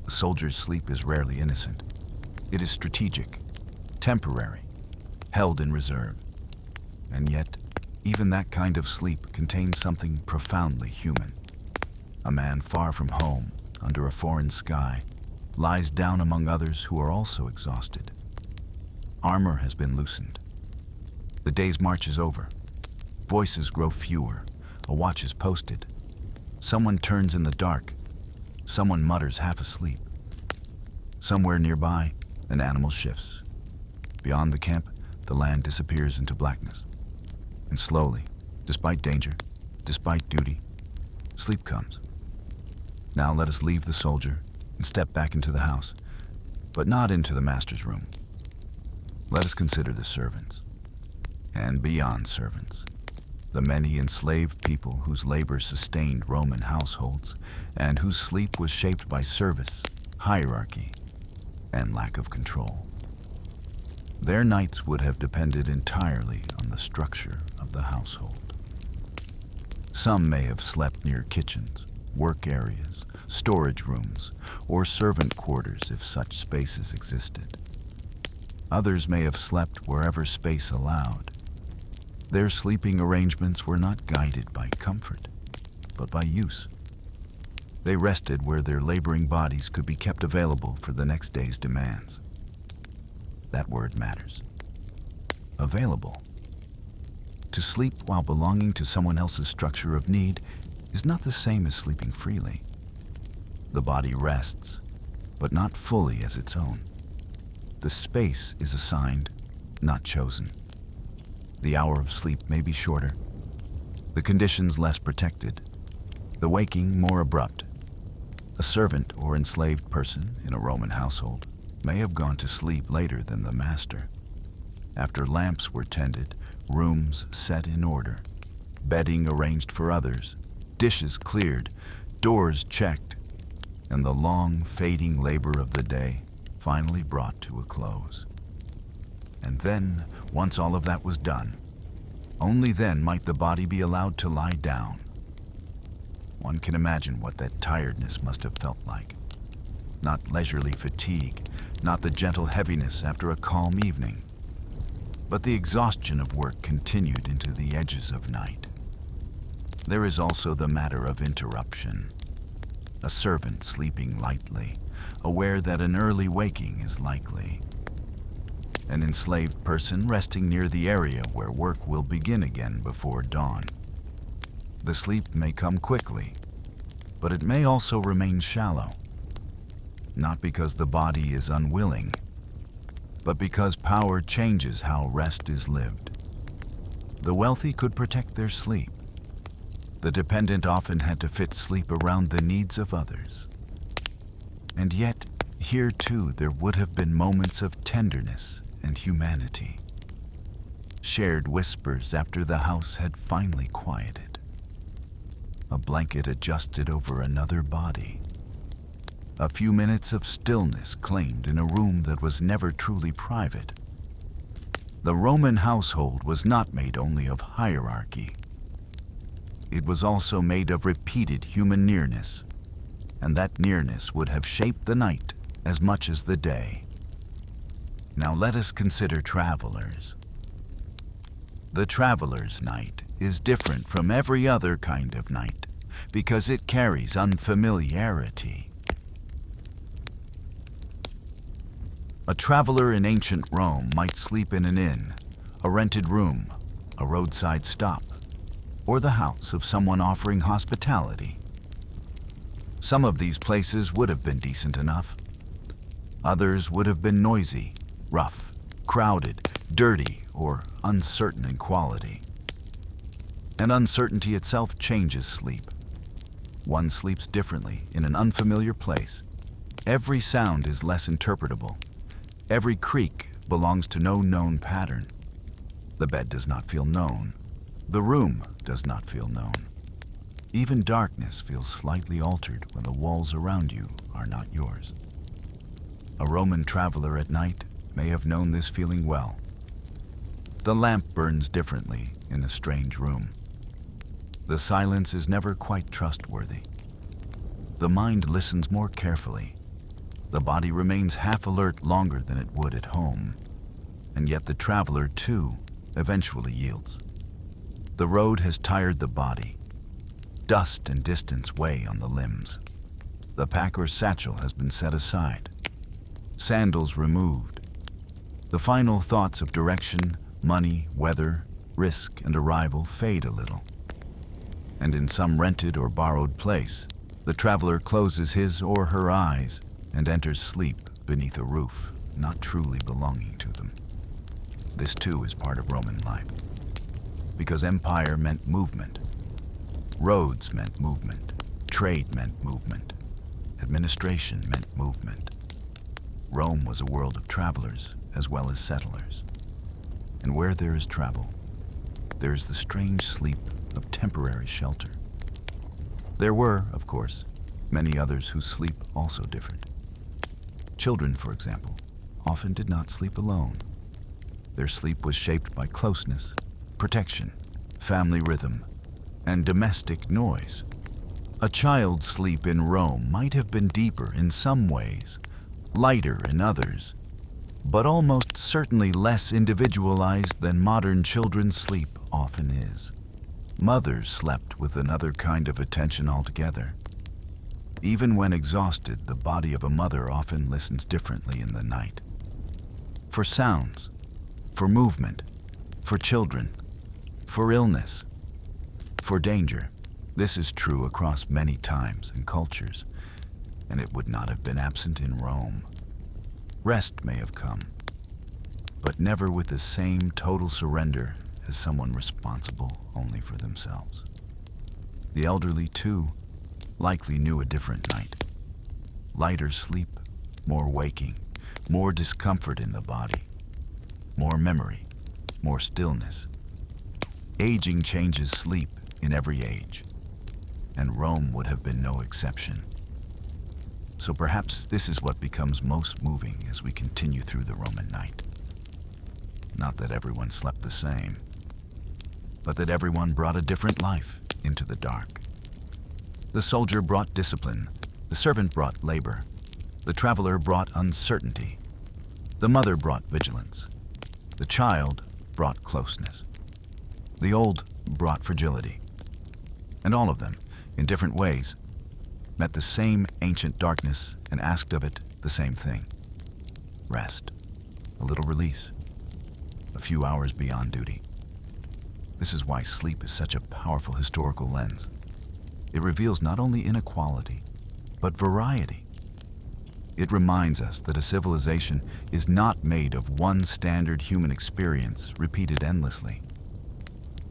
A soldier's sleep is rarely innocent. It is strategic, temporary, held in reserve. And yet, even that kind of sleep contains something profoundly human. A man far from home, under a foreign sky, lies down among others who are also exhausted. Armor has been loosened. The day's march is over. Voices grow fewer. A watch is posted. Someone turns in the dark. Someone mutters half asleep. Somewhere nearby, an animal shifts. Beyond the camp, the land disappears into blackness. And slowly, despite danger, despite duty, sleep comes. Now let us leave the soldier and step back into the house, but not into the master's room. Let us consider the servants, and beyond servants, the many enslaved people whose labor sustained Roman households and whose sleep was shaped by service, hierarchy, and lack of control. Their nights would have depended entirely on the structure of the household. Some may have slept near kitchens, work areas, storage rooms, or servant quarters if such spaces existed. Others may have slept wherever space allowed. Their sleeping arrangements were not guided by comfort, but by use. They rested where their laboring bodies could be kept available for the next day's demands. That word matters. Available. To sleep while belonging to someone else's structure of need is not the same as sleeping freely. The body rests, but not fully as its own. The space is assigned, not chosen. The hour of sleep may be shorter, the conditions less protected, the waking more abrupt. A servant or enslaved person in a Roman household may have gone to sleep later than the master. After lamps were tended, rooms set in order, bedding arranged for others, dishes cleared, doors checked, and the long, fading labor of the day finally brought to a close. And then, once all of that was done, only then might the body be allowed to lie down. One can imagine what that tiredness must have felt like. Not leisurely fatigue, not the gentle heaviness after a calm evening, but the exhaustion of work continued into the edges of night. There is also the matter of interruption. A servant sleeping lightly, aware that an early waking is likely. An enslaved person resting near the area where work will begin again before dawn. The sleep may come quickly, but it may also remain shallow. Not because the body is unwilling, but because power changes how rest is lived. The wealthy could protect their sleep. The dependent often had to fit sleep around the needs of others. And yet, here too there would have been moments of tenderness and humanity. Shared whispers after the house had finally quieted. A blanket adjusted over another body. A few minutes of stillness claimed in a room that was never truly private. The Roman household was not made only of hierarchy. It was also made of repeated human nearness, and that nearness would have shaped the night as much as the day. Now let us consider travelers. The traveler's night is different from every other kind of night because it carries unfamiliarity. A traveler in ancient Rome might sleep in an inn, a rented room, a roadside stop, or the house of someone offering hospitality. Some of these places would have been decent enough. Others would have been noisy, rough, crowded, dirty, or uncertain in quality. And uncertainty itself changes sleep. One sleeps differently in an unfamiliar place. Every sound is less interpretable. Every creak belongs to no known pattern. The bed does not feel known. The room does not feel known. Even darkness feels slightly altered when the walls around you are not yours. A Roman traveler at night may have known this feeling well. The lamp burns differently in a strange room. The silence is never quite trustworthy. The mind listens more carefully. The body remains half alert longer than it would at home. And yet the traveler, too, eventually yields. The road has tired the body. Dust and distance weigh on the limbs. The pack or satchel has been set aside. Sandals removed. The final thoughts of direction, money, weather, risk, and arrival fade a little. And in some rented or borrowed place, the traveler closes his or her eyes and enters sleep beneath a roof not truly belonging to them. This too is part of Roman life. Because empire meant movement. Roads meant movement. Trade meant movement. Administration meant movement. Rome was a world of travelers as well as settlers. And where there is travel, there is the strange sleep of temporary shelter. There were, of course, many others whose sleep also differed. Children, for example, often did not sleep alone. Their sleep was shaped by closeness, protection, family rhythm, and domestic noise. A child's sleep in Rome might have been deeper in some ways, lighter in others, but almost certainly less individualized than modern children's sleep often is. Mothers slept with another kind of attention altogether. Even when exhausted, the body of a mother often listens differently in the night. For sounds, for movement, for children, for illness, for danger. This is true across many times and cultures, and it would not have been absent in Rome. Rest may have come, but never with the same total surrender as someone responsible only for themselves. The elderly, too, likely knew a different night. Lighter sleep, more waking, more discomfort in the body, more memory, more stillness. Aging changes sleep in every age, and Rome would have been no exception. So perhaps this is what becomes most moving as we continue through the Roman night. Not that everyone slept the same, but that everyone brought a different life into the dark. The soldier brought discipline, the servant brought labor, the traveler brought uncertainty, the mother brought vigilance, the child brought closeness, the old brought fragility, and all of them, in different ways, met the same ancient darkness and asked of it the same thing: rest, a little release, a few hours beyond duty. This is why sleep is such a powerful historical lens. It reveals not only inequality, but variety. It reminds us that a civilization is not made of one standard human experience repeated endlessly.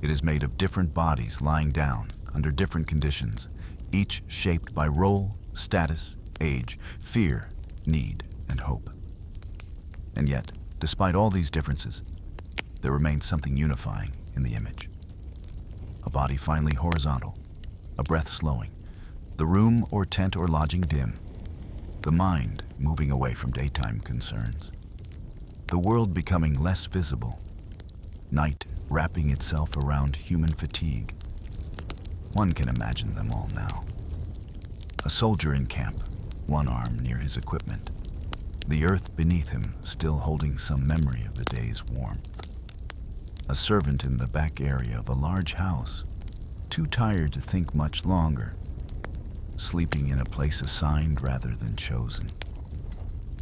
It is made of different bodies lying down under different conditions, each shaped by role, status, age, fear, need, and hope. And yet, despite all these differences, there remains something unifying in the image. A body finally horizontal, a breath slowing, the room or tent or lodging dim, the mind moving away from daytime concerns, the world becoming less visible, night wrapping itself around human fatigue. One can imagine them all now. A soldier in camp, one arm near his equipment, the earth beneath him still holding some memory of the day's warmth. A servant in the back area of a large house, too tired to think much longer, sleeping in a place assigned rather than chosen.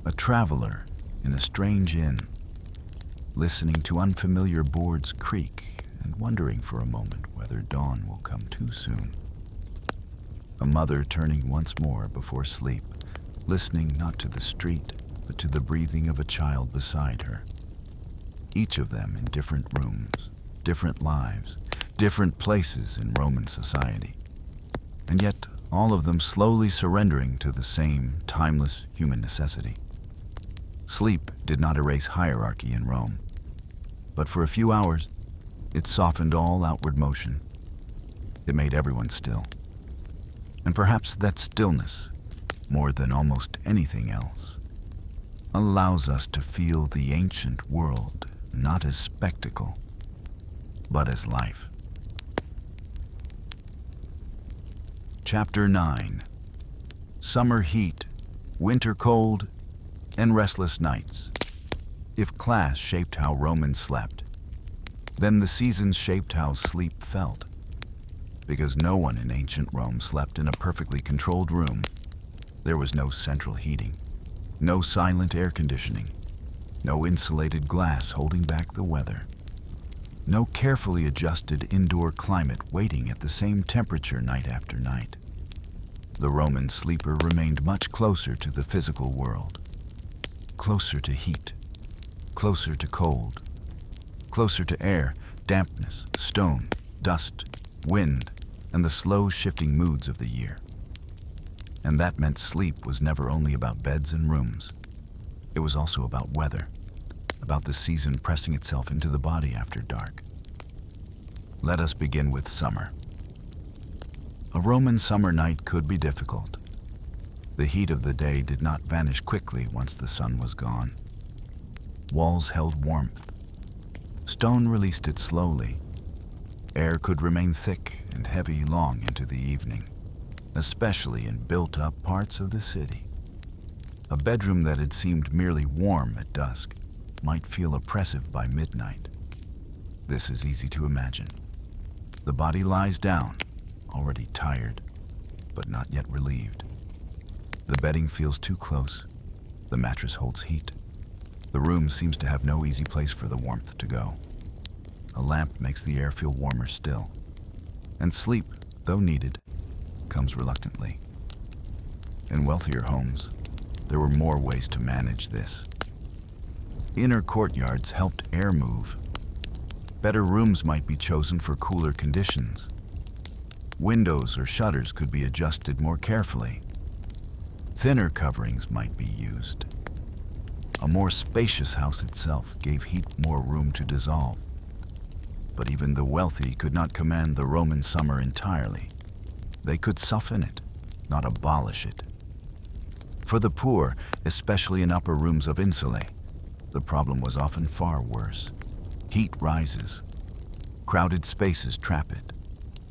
A traveler in a strange inn, listening to unfamiliar boards creak and wondering for a moment whether dawn will come too soon. A mother turning once more before sleep, listening not to the street, but to the breathing of a child beside her. Each of them in different rooms, different lives, different places in Roman society, and yet all of them slowly surrendering to the same timeless human necessity. Sleep did not erase hierarchy in Rome, but for a few hours, it softened all outward motion. It made everyone still. And perhaps that stillness, more than almost anything else, allows us to feel the ancient world not as spectacle, but as life. Chapter 9. Summer heat, winter cold, and restless nights. If class shaped how Romans slept, then the seasons shaped how sleep felt. Because no one in ancient Rome slept in a perfectly controlled room. There was no central heating, no silent air conditioning, no insulated glass holding back the weather, no carefully adjusted indoor climate waiting at the same temperature night after night. The Roman sleeper remained much closer to the physical world, closer to heat, closer to cold, closer to air, dampness, stone, dust, wind, and the slow shifting moods of the year. And that meant sleep was never only about beds and rooms. It was also about weather, about the season pressing itself into the body after dark. Let us begin with summer. A Roman summer night could be difficult. The heat of the day did not vanish quickly once the sun was gone. Walls held warmth. Stone released it slowly. Air could remain thick and heavy long into the evening, especially in built-up parts of the city. A bedroom that had seemed merely warm at dusk might feel oppressive by midnight. This is easy to imagine. The body lies down, already tired, but not yet relieved. The bedding feels too close. The mattress holds heat. The room seems to have no easy place for the warmth to go. A lamp makes the air feel warmer still. And sleep, though needed, comes reluctantly. In wealthier homes, there were more ways to manage this. Inner courtyards helped air move. Better rooms might be chosen for cooler conditions. Windows or shutters could be adjusted more carefully. Thinner coverings might be used. A more spacious house itself gave heat more room to dissolve. But even the wealthy could not command the Roman summer entirely. They could soften it, not abolish it. For the poor, especially in upper rooms of Insulae, the problem was often far worse. Heat rises. Crowded spaces trap it.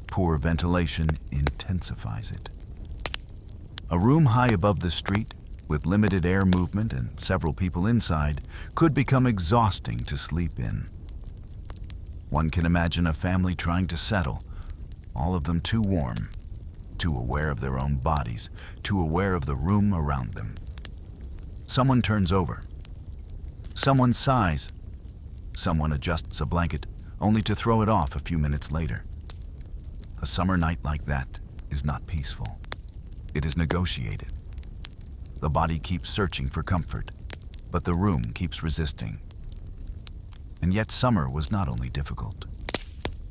Poor ventilation intensifies it. A room high above the street, with limited air movement and several people inside, could become exhausting to sleep in. One can imagine a family trying to settle, all of them too warm, too aware of their own bodies, too aware of the room around them. Someone turns over. Someone sighs. Someone adjusts a blanket, only to throw it off a few minutes later. A summer night like that is not peaceful. It is negotiated. The body keeps searching for comfort, but the room keeps resisting. And yet summer was not only difficult.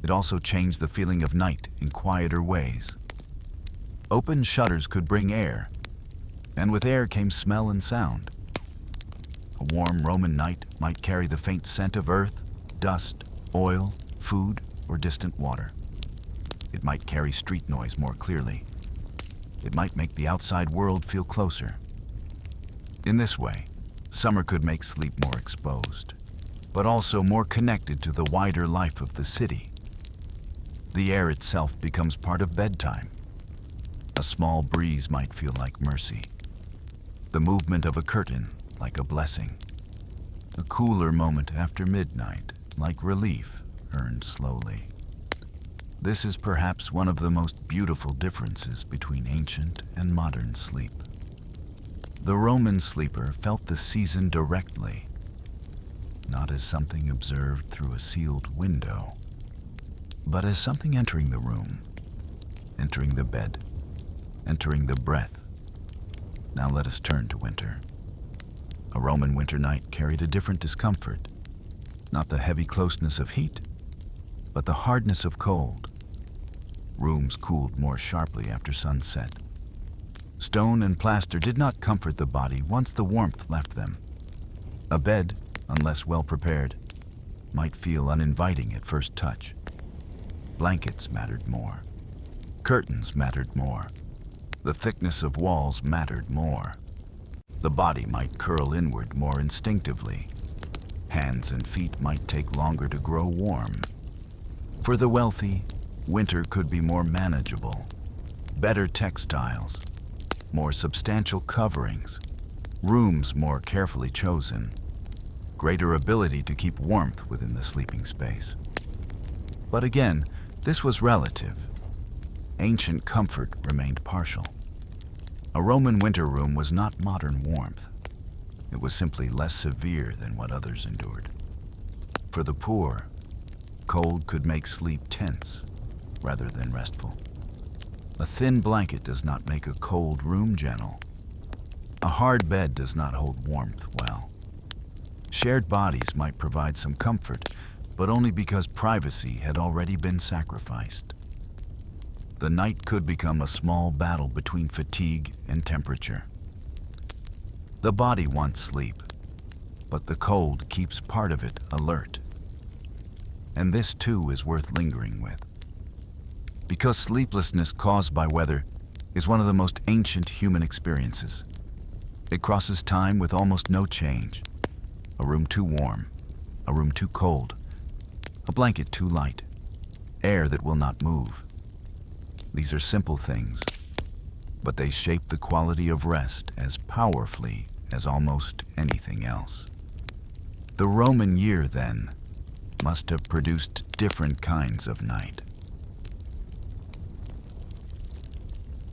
It also changed the feeling of night in quieter ways. Open shutters could bring air, and with air came smell and sound. A warm Roman night might carry the faint scent of earth, dust, oil, food, or distant water. It might carry street noise more clearly. It might make the outside world feel closer. In this way, summer could make sleep more exposed, but also more connected to the wider life of the city. The air itself becomes part of bedtime. A small breeze might feel like mercy. The movement of a curtain like a blessing. A cooler moment after midnight like relief earned slowly. This is perhaps one of the most beautiful differences between ancient and modern sleep. The Roman sleeper felt the season directly, not as something observed through a sealed window, but as something entering the room, entering the bed, entering the breath. Now let us turn to winter. A Roman winter night carried a different discomfort, not the heavy closeness of heat, but the hardness of cold. Rooms cooled more sharply after sunset. Stone and plaster did not comfort the body once the warmth left them. A bed, unless well prepared, might feel uninviting at first touch. Blankets mattered more. Curtains mattered more. The thickness of walls mattered more. The body might curl inward more instinctively. Hands and feet might take longer to grow warm. For the wealthy, winter could be more manageable. Better textiles, more substantial coverings, rooms more carefully chosen, greater ability to keep warmth within the sleeping space. But again, this was relative. Ancient comfort remained partial. A Roman winter room was not modern warmth. It was simply less severe than what others endured. For the poor, cold could make sleep tense rather than restful. A thin blanket does not make a cold room gentle. A hard bed does not hold warmth well. Shared bodies might provide some comfort, but only because privacy had already been sacrificed. The night could become a small battle between fatigue and temperature. The body wants sleep, but the cold keeps part of it alert. And this too is worth lingering with. Because sleeplessness caused by weather is one of the most ancient human experiences. It crosses time with almost no change. A room too warm, a room too cold, a blanket too light, air that will not move. These are simple things, but they shape the quality of rest as powerfully as almost anything else. The Roman year, then, must have produced different kinds of night.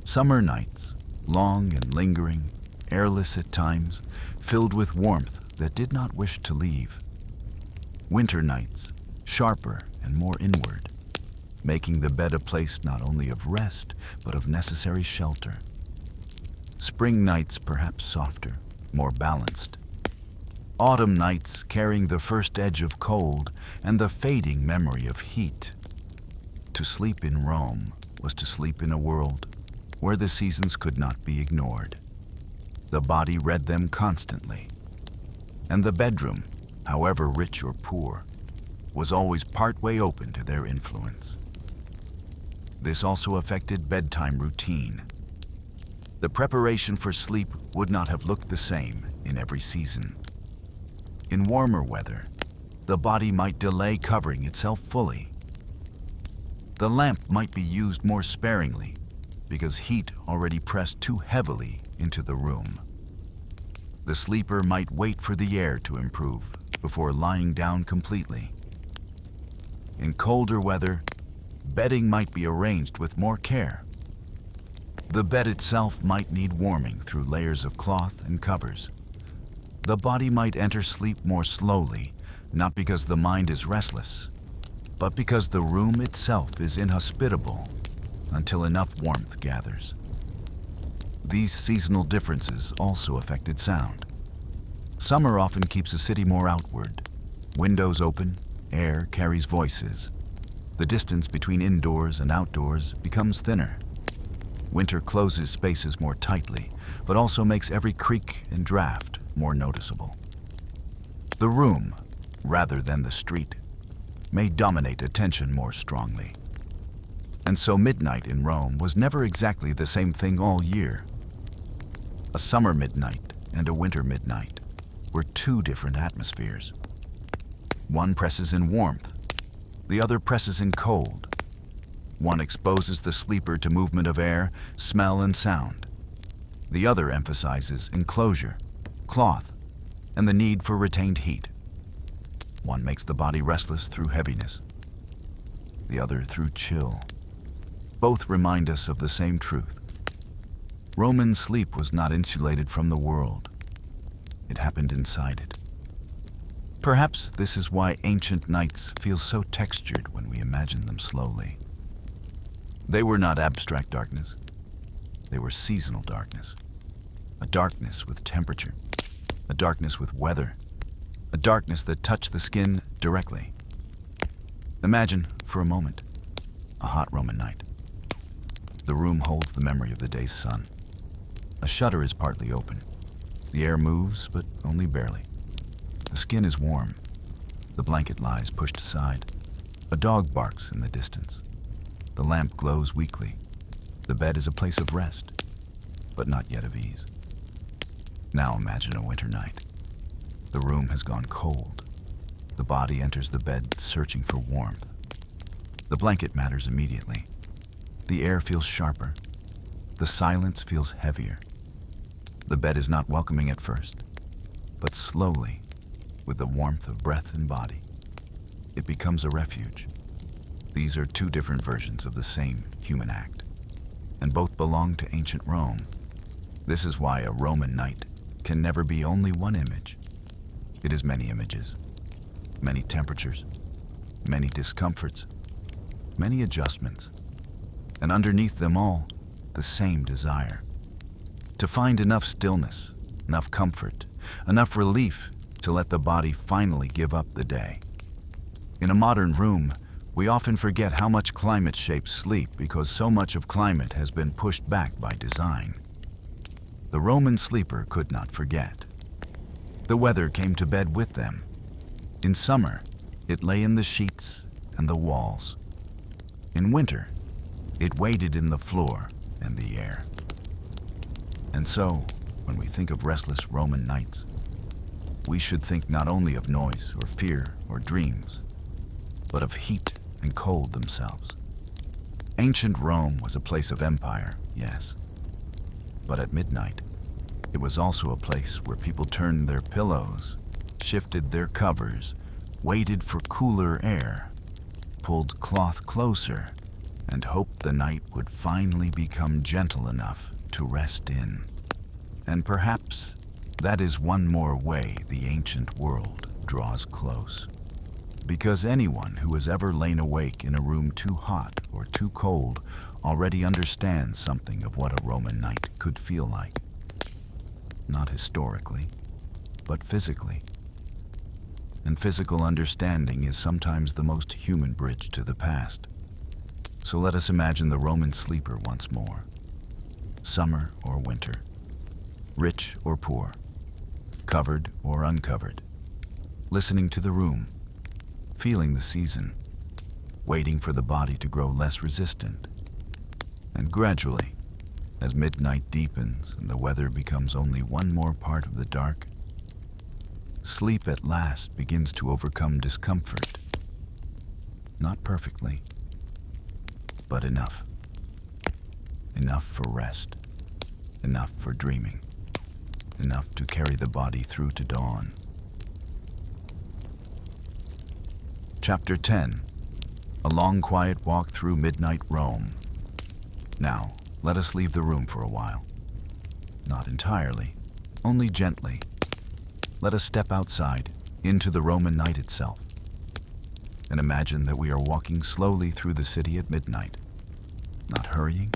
Summer nights, long and lingering, airless at times, filled with warmth that did not wish to leave. Winter nights, sharper and more inward, making the bed a place not only of rest, but of necessary shelter. Spring nights perhaps softer, more balanced. Autumn nights carrying the first edge of cold and the fading memory of heat. To sleep in Rome was to sleep in a world where the seasons could not be ignored. The body read them constantly. And the bedroom, however rich or poor, was always partway open to their influence. This also affected bedtime routine. The preparation for sleep would not have looked the same in every season. In warmer weather, the body might delay covering itself fully. The lamp might be used more sparingly because heat already pressed too heavily into the room. The sleeper might wait for the air to improve before lying down completely. In colder weather, bedding might be arranged with more care. The bed itself might need warming through layers of cloth and covers. The body might enter sleep more slowly, not because the mind is restless, but because the room itself is inhospitable until enough warmth gathers. These seasonal differences also affected sound. Summer often keeps a city more outward. Windows open, air carries voices. The distance between indoors and outdoors becomes thinner. Winter closes spaces more tightly, but also makes every creak and draft more noticeable. The room, rather than the street, may dominate attention more strongly. And so midnight in Rome was never exactly the same thing all year. A summer midnight and a winter midnight were two different atmospheres. One presses in warmth, the other presses in cold. One exposes the sleeper to movement of air, smell, and sound. The other emphasizes enclosure, cloth, and the need for retained heat. One makes the body restless through heaviness, the other through chill. Both remind us of the same truth. Roman sleep was not insulated from the world. It happened inside it. Perhaps this is why ancient nights feel so textured when we imagine them slowly. They were not abstract darkness. They were seasonal darkness. A darkness with temperature, a darkness with weather, a darkness that touched the skin directly. Imagine, for a moment, a hot Roman night. The room holds the memory of the day's sun. A shutter is partly open. The air moves, but only barely. The skin is warm. The blanket lies pushed aside. A dog barks in the distance. The lamp glows weakly. The bed is a place of rest, but not yet of ease. Now imagine a winter night. The room has gone cold. The body enters the bed searching for warmth. The blanket matters immediately. The air feels sharper. The silence feels heavier. The bed is not welcoming at first, but slowly, with the warmth of breath and body, it becomes a refuge. These are two different versions of the same human act, and both belong to ancient Rome. This is why a Roman night can never be only one image. It is many images, many temperatures, many discomforts, many adjustments, and underneath them all, the same desire. To find enough stillness, enough comfort, enough relief to let the body finally give up the day. In a modern room, we often forget how much climate shapes sleep because so much of climate has been pushed back by design. The Roman sleeper could not forget. The weather came to bed with them. In summer, it lay in the sheets and the walls. In winter, it waited in the floor and the air. And so, when we think of restless Roman nights, we should think not only of noise or fear or dreams, but of heat and cold themselves. Ancient Rome was a place of empire, yes, but at midnight, it was also a place where people turned their pillows, shifted their covers, waited for cooler air, pulled cloth closer, and hoped the night would finally become gentle enough to rest in. And perhaps that is one more way the ancient world draws close. Because anyone who has ever lain awake in a room too hot or too cold already understands something of what a Roman night could feel like. Not historically, but physically. And physical understanding is sometimes the most human bridge to the past. So let us imagine the Roman sleeper once more. Summer or winter, rich or poor, covered or uncovered, listening to the room, feeling the season, waiting for the body to grow less resistant. And gradually, as midnight deepens and the weather becomes only one more part of the dark, sleep at last begins to overcome discomfort. Not perfectly, but enough. Enough for rest, enough for dreaming, enough to carry the body through to dawn. Chapter 10. A long quiet walk through midnight Rome. Now, let us leave the room for a while. Not entirely, only gently. Let us step outside, into the Roman night itself, and imagine that we are walking slowly through the city at midnight, not hurrying,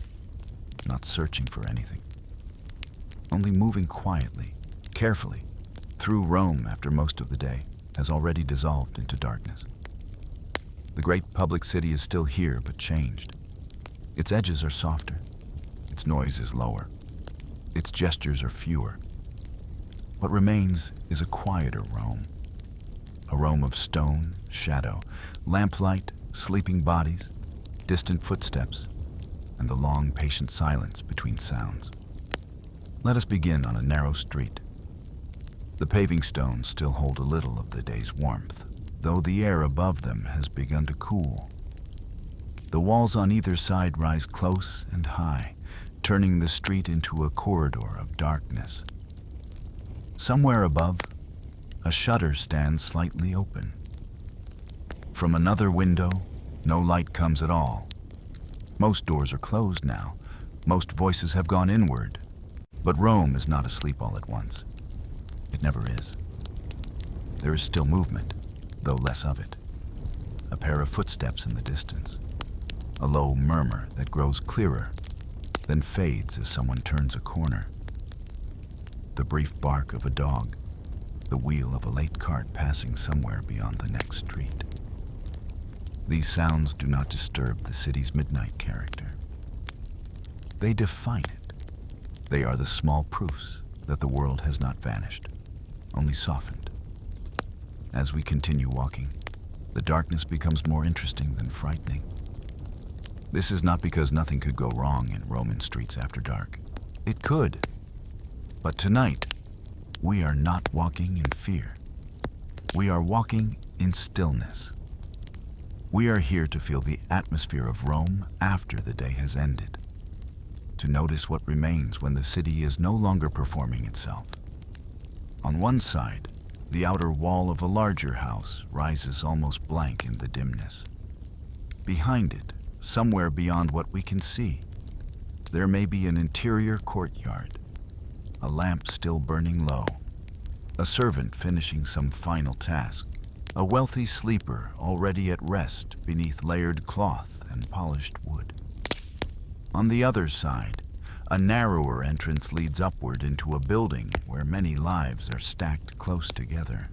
not searching for anything, only moving quietly, carefully, through Rome after most of the day has already dissolved into darkness. The great public city is still here, but changed. Its edges are softer, its noise is lower, its gestures are fewer. What remains is a quieter Rome. A Rome of stone, shadow, lamplight, sleeping bodies, distant footsteps, and the long, patient silence between sounds. Let us begin on a narrow street. The paving stones still hold a little of the day's warmth, though the air above them has begun to cool. The walls on either side rise close and high, turning the street into a corridor of darkness. Somewhere above, a shutter stands slightly open. From another window, no light comes at all. Most doors are closed now. Most voices have gone inward. But Rome is not asleep all at once. It never is. There is still movement, though less of it. A pair of footsteps in the distance. A low murmur that grows clearer, then fades as someone turns a corner. The brief bark of a dog, the wheel of a late cart passing somewhere beyond the next street. These sounds do not disturb the city's midnight character. They define it. They are the small proofs that the world has not vanished, only softened. As we continue walking, the darkness becomes more interesting than frightening. This is not because nothing could go wrong in Roman streets after dark. It could. But tonight, we are not walking in fear. We are walking in stillness. We are here to feel the atmosphere of Rome after the day has ended, to notice what remains when the city is no longer performing itself. On one side, the outer wall of a larger house rises almost blank in the dimness. Behind it, somewhere beyond what we can see, there may be an interior courtyard, a lamp still burning low, a servant finishing some final task, a wealthy sleeper already at rest beneath layered cloth and polished wood. On the other side, a narrower entrance leads upward into a building where many lives are stacked close together.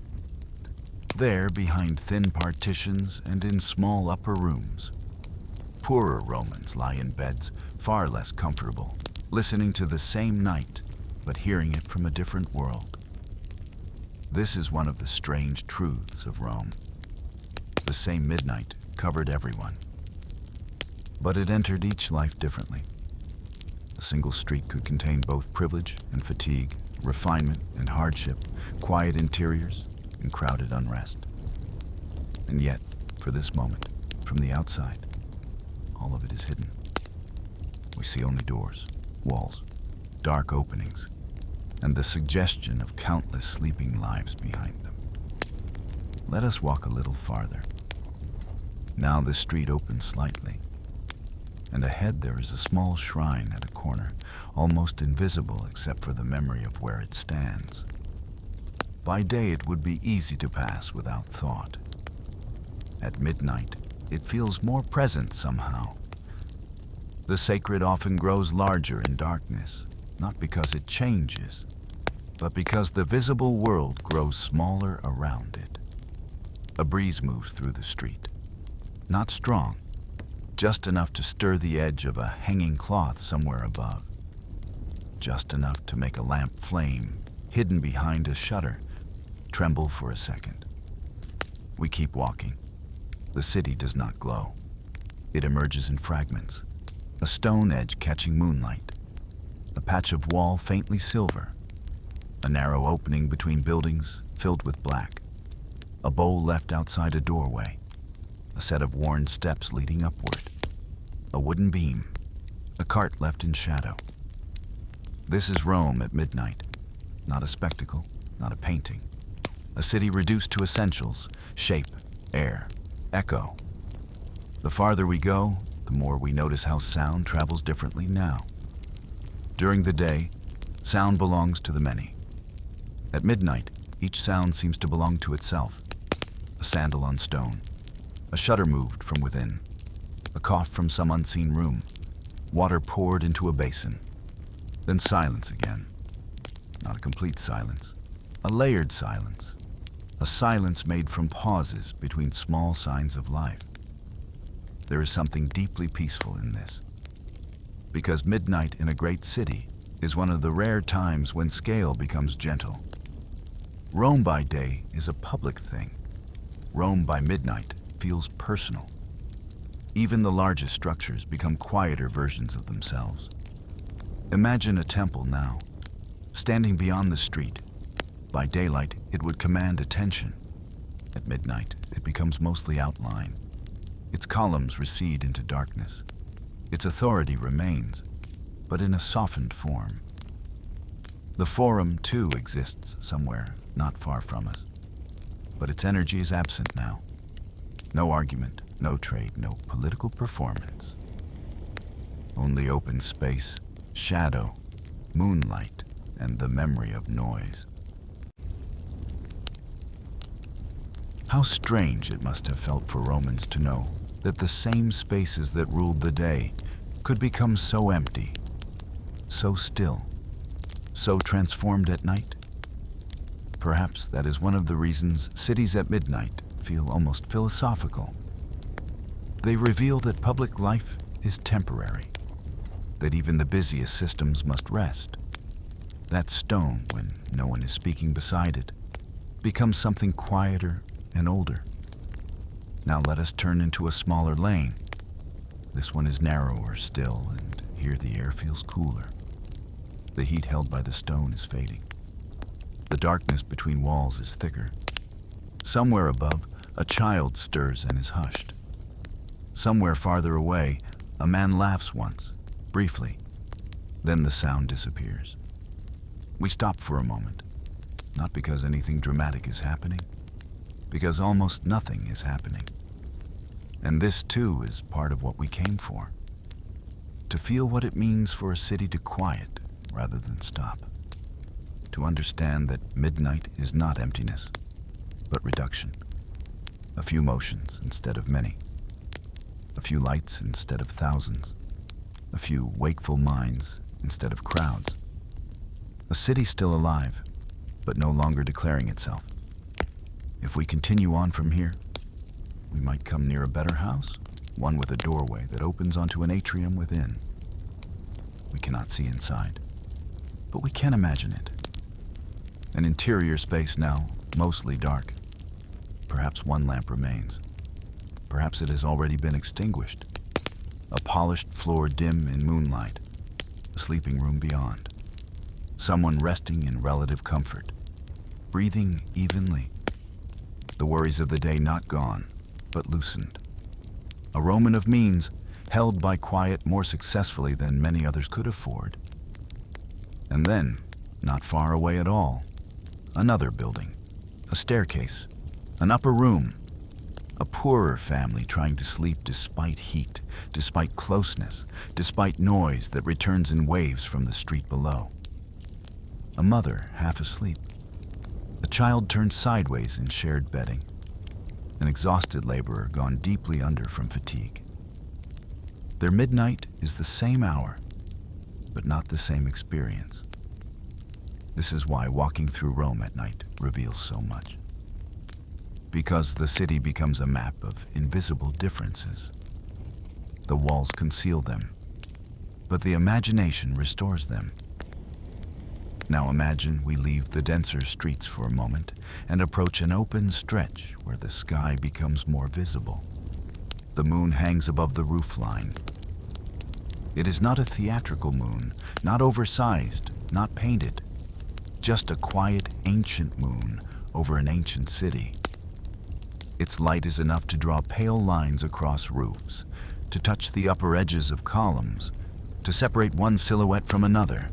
There, behind thin partitions and in small upper rooms, poorer Romans lie in beds far less comfortable, listening to the same night, but hearing it from a different world. This is one of the strange truths of Rome. The same midnight covered everyone, but it entered each life differently. A single street could contain both privilege and fatigue, refinement and hardship, quiet interiors and crowded unrest. And yet, for this moment, from the outside, all of it is hidden. We see only doors, walls, dark openings, and the suggestion of countless sleeping lives behind them. Let us walk a little farther. Now the street opens slightly. and ahead there is a small shrine at a corner, almost invisible except for the memory of where it stands. By day it would be easy to pass without thought. At midnight, it feels more present somehow. The sacred often grows larger in darkness, not because it changes, but because the visible world grows smaller around it. A breeze moves through the street. Not strong, just enough to stir the edge of a hanging cloth somewhere above. Just enough to make a lamp flame, hidden behind a shutter, tremble for a second. We keep walking. The city does not glow. It emerges in fragments, a stone edge catching moonlight, a patch of wall faintly silver, a narrow opening between buildings filled with black, a bowl left outside a doorway, a set of worn steps leading upward, a wooden beam, a cart left in shadow. This is Rome at midnight, not a spectacle, not a painting. A city reduced to essentials, shape, air, echo. The farther we go, the more we notice how sound travels differently now. During the day, sound belongs to the many. At midnight, each sound seems to belong to itself. A sandal on stone, a shutter moved from within, a cough from some unseen room, water poured into a basin. Then silence again. Not a complete silence, a layered silence. A silence made from pauses between small signs of life. There is something deeply peaceful in this, because midnight in a great city is one of the rare times when scale becomes gentle. Rome by day is a public thing. Rome by midnight feels personal. Even the largest structures become quieter versions of themselves. Imagine a temple now, standing beyond the street. By daylight, it would command attention. At midnight, it becomes mostly outline. Its columns recede into darkness. Its authority remains, but in a softened form. The Forum, too, exists somewhere not far from us, but its energy is absent now. No argument, no trade, no political performance. Only open space, shadow, moonlight, and the memory of noise. How strange it must have felt for Romans to know that the same spaces that ruled the day could become so empty, so still, so transformed at night. Perhaps that is one of the reasons cities at midnight feel almost philosophical. They reveal that public life is temporary, that even the busiest systems must rest. That stone, when no one is speaking beside it, becomes something quieter and older. Now let us turn into a smaller lane. This one is narrower still, and here the air feels cooler. The heat held by the stone is fading. The darkness between walls is thicker. Somewhere above, a child stirs and is hushed. Somewhere farther away, a man laughs once, briefly. Then the sound disappears. We stop for a moment, not because anything dramatic is happening, because almost nothing is happening. And this, too, is part of what we came for. To feel what it means for a city to quiet rather than stop. To understand that midnight is not emptiness, but reduction. A few motions instead of many. A few lights instead of thousands. A few wakeful minds instead of crowds. A city still alive, but no longer declaring itself. If we continue on from here, we might come near a better house, one with a doorway that opens onto an atrium within. We cannot see inside, but we can imagine it. An interior space now, mostly dark. Perhaps one lamp remains. Perhaps it has already been extinguished. A polished floor dim in moonlight. A sleeping room beyond. Someone resting in relative comfort. Breathing evenly. The worries of the day not gone, but loosened. A Roman of means, held by quiet more successfully than many others could afford. And then, not far away at all, another building, a staircase, an upper room, A poorer family trying to sleep despite heat, despite closeness, despite noise that returns in waves from the street below. A mother half asleep. A child turned sideways in shared bedding. An exhausted laborer gone deeply under from fatigue. Their midnight is the same hour, but not the same experience. This is why walking through Rome at night reveals so much. Because the city becomes a map of invisible differences. The walls conceal them, but the imagination restores them. Now imagine we leave the denser streets for a moment and approach an open stretch where the sky becomes more visible. The moon hangs above the roofline. It is not a theatrical moon, not oversized, not painted, just a quiet, ancient moon over an ancient city. Its light is enough to draw pale lines across roofs, to touch the upper edges of columns, to separate one silhouette from another.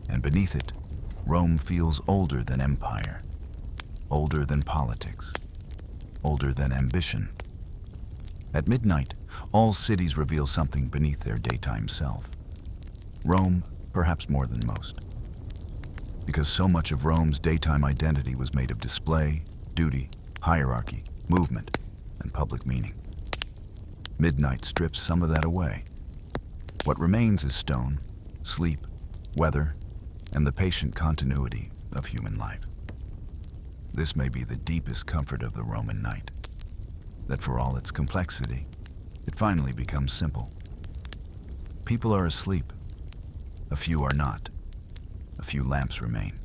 And beneath it, Rome feels older than empire, older than politics, older than ambition. At midnight, all cities reveal something beneath their daytime self. Rome, perhaps more than most. Because so much of Rome's daytime identity was made of display, duty, hierarchy, movement, and public meaning. Midnight strips some of that away. What remains is stone, sleep, weather, and the patient continuity of human life. This may be the deepest comfort of the Roman night, that for all its complexity, it finally becomes simple. People are asleep. A few are not. A few lamps remain.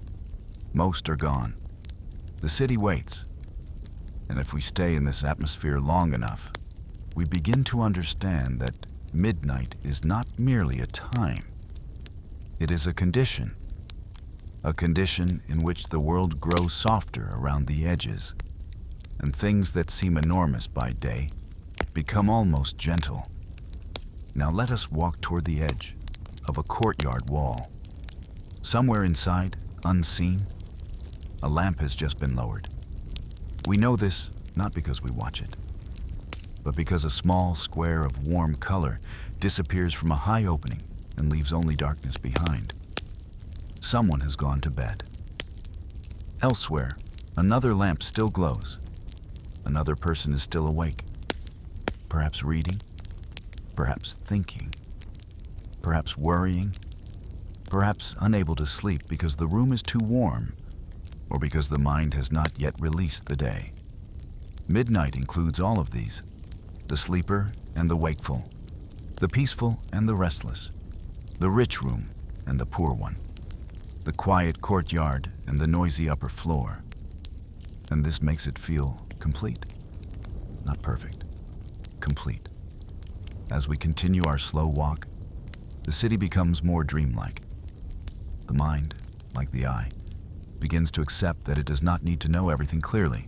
Most are gone. The city waits. And if we stay in this atmosphere long enough, we begin to understand that midnight is not merely a time. It is a condition in which the world grows softer around the edges, and things that seem enormous by day become almost gentle. Now let us walk toward the edge of a courtyard wall. Somewhere inside, unseen, a lamp has just been lowered. We know this not because we watch it, but because a small square of warm color disappears from a high opening and leaves only darkness behind. Someone has gone to bed. Elsewhere, another lamp still glows. Another person is still awake, perhaps reading, perhaps thinking, perhaps worrying, perhaps unable to sleep because the room is too warm, or because the mind has not yet released the day. Midnight includes all of these, the sleeper and the wakeful, the peaceful and the restless, the rich room and the poor one, the quiet courtyard and the noisy upper floor. And this makes it feel complete. Not perfect, complete. As we continue our slow walk, the city becomes more dreamlike. The mind, like the eye, begins to accept that it does not need to know everything clearly.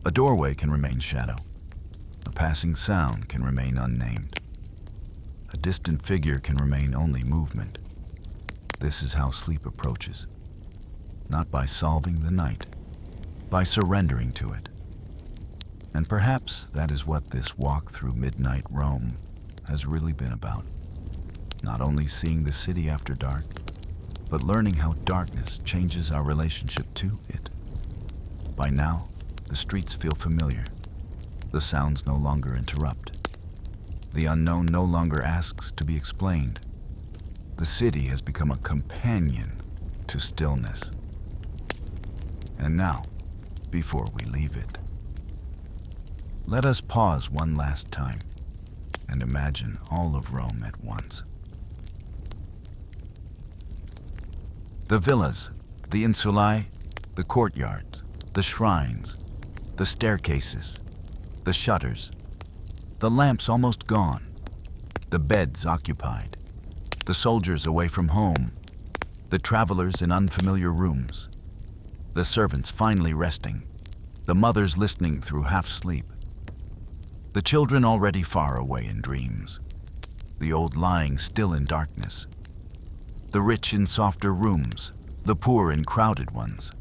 A doorway can remain shadow. A passing sound can remain unnamed. A distant figure can remain only movement. This is how sleep approaches, not by solving the night, by surrendering to it. And perhaps that is what this walk through midnight Rome has really been about. Not only seeing the city after dark, but learning how darkness changes our relationship to it. By now, the streets feel familiar. The sounds no longer interrupt. The unknown no longer asks to be explained. The city has become a companion to stillness. And now, before we leave it, let us pause one last time and imagine all of Rome at once. The villas, the Insulae, the courtyards, the shrines, the staircases, the shutters, the lamps almost gone, the beds occupied, the soldiers away from home, the travelers in unfamiliar rooms, the servants finally resting, the mothers listening through half-sleep, the children already far away in dreams, the old lying still in darkness, the rich in softer rooms, the poor in crowded ones.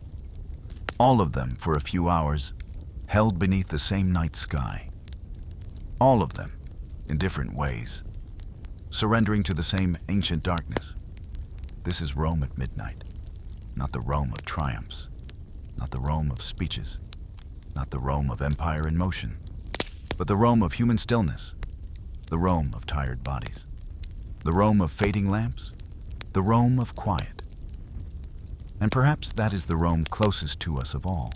All of them, for a few hours, held beneath the same night sky. All of them, in different ways, surrendering to the same ancient darkness. This is Rome at midnight, not the Rome of triumphs, not the Rome of speeches, not the Rome of empire in motion, but the Rome of human stillness, the Rome of tired bodies, the Rome of fading lamps, the Rome of quiet. And perhaps that is the Rome closest to us of all,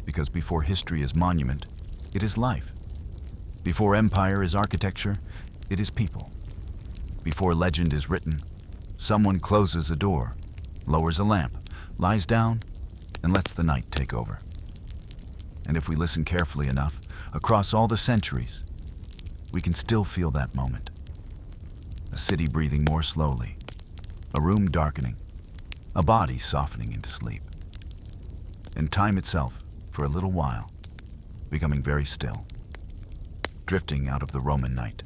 because before history is monument, it is life. Before empire is architecture, it is people. Before legend is written, someone closes a door, lowers a lamp, lies down, and lets the night take over. And if we listen carefully enough, across all the centuries, we can still feel that moment. A city breathing more slowly, a room darkening, a body softening into sleep. And time itself, for a little while, becoming very still, drifting out of the Roman night.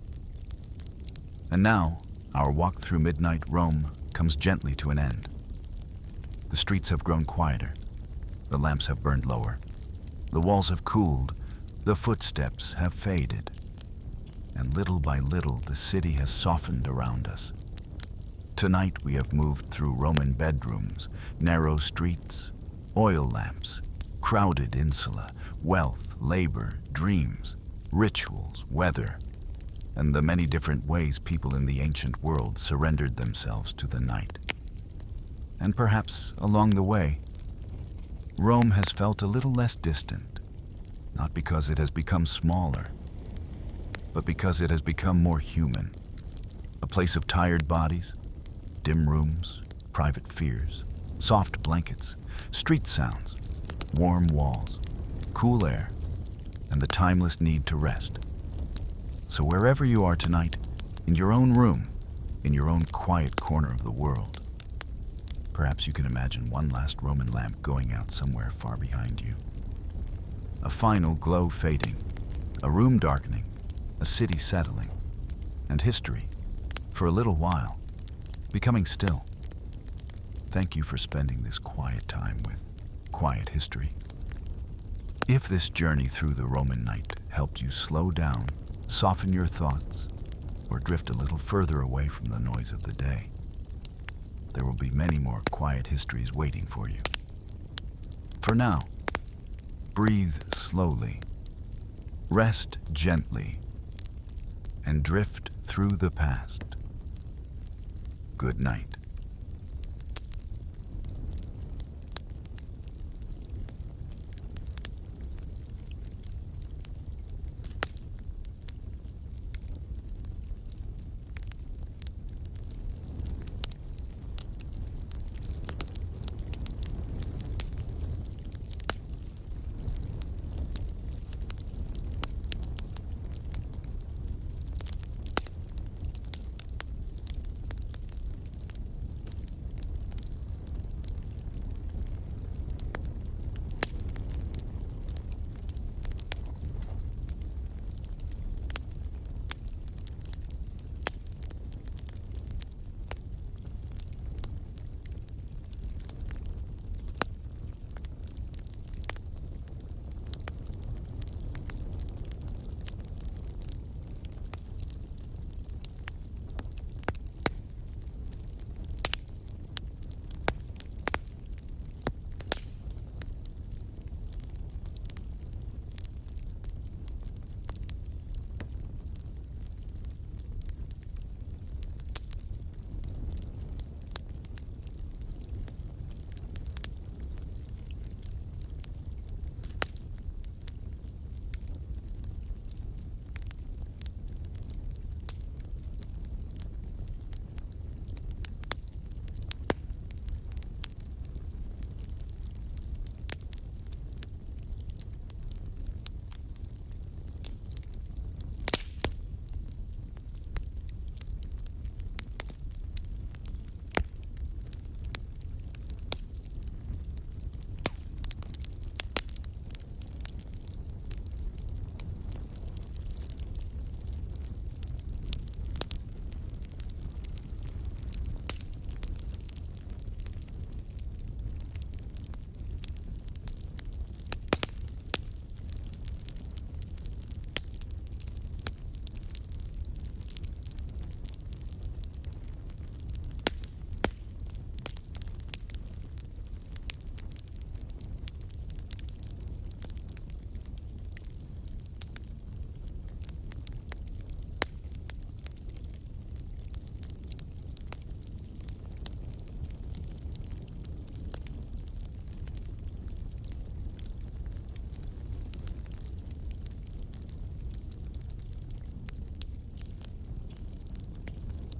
And now, our walk through midnight Rome comes gently to an end. The streets have grown quieter, the lamps have burned lower, the walls have cooled, the footsteps have faded, and little by little the city has softened around us. Tonight we have moved through Roman bedrooms, narrow streets, oil lamps, crowded insula, wealth, labor, dreams, rituals, weather, and the many different ways people in the ancient world surrendered themselves to the night. And perhaps along the way, Rome has felt a little less distant, not because it has become smaller, but because it has become more human. A place of tired bodies, dim rooms, private fears, soft blankets, street sounds, warm walls, cool air, and the timeless need to rest. So wherever you are tonight, in your own room, in your own quiet corner of the world, perhaps you can imagine one last Roman lamp going out somewhere far behind you. A final glow fading, a room darkening, a city settling, and history, for a little while, becoming still. Thank you for spending this quiet time with quiet history. If this journey through the Roman night helped you slow down, soften your thoughts, or drift a little further away from the noise of the day, there will be many more quiet histories waiting for you. For now, breathe slowly, rest gently, and drift through the past. Good night.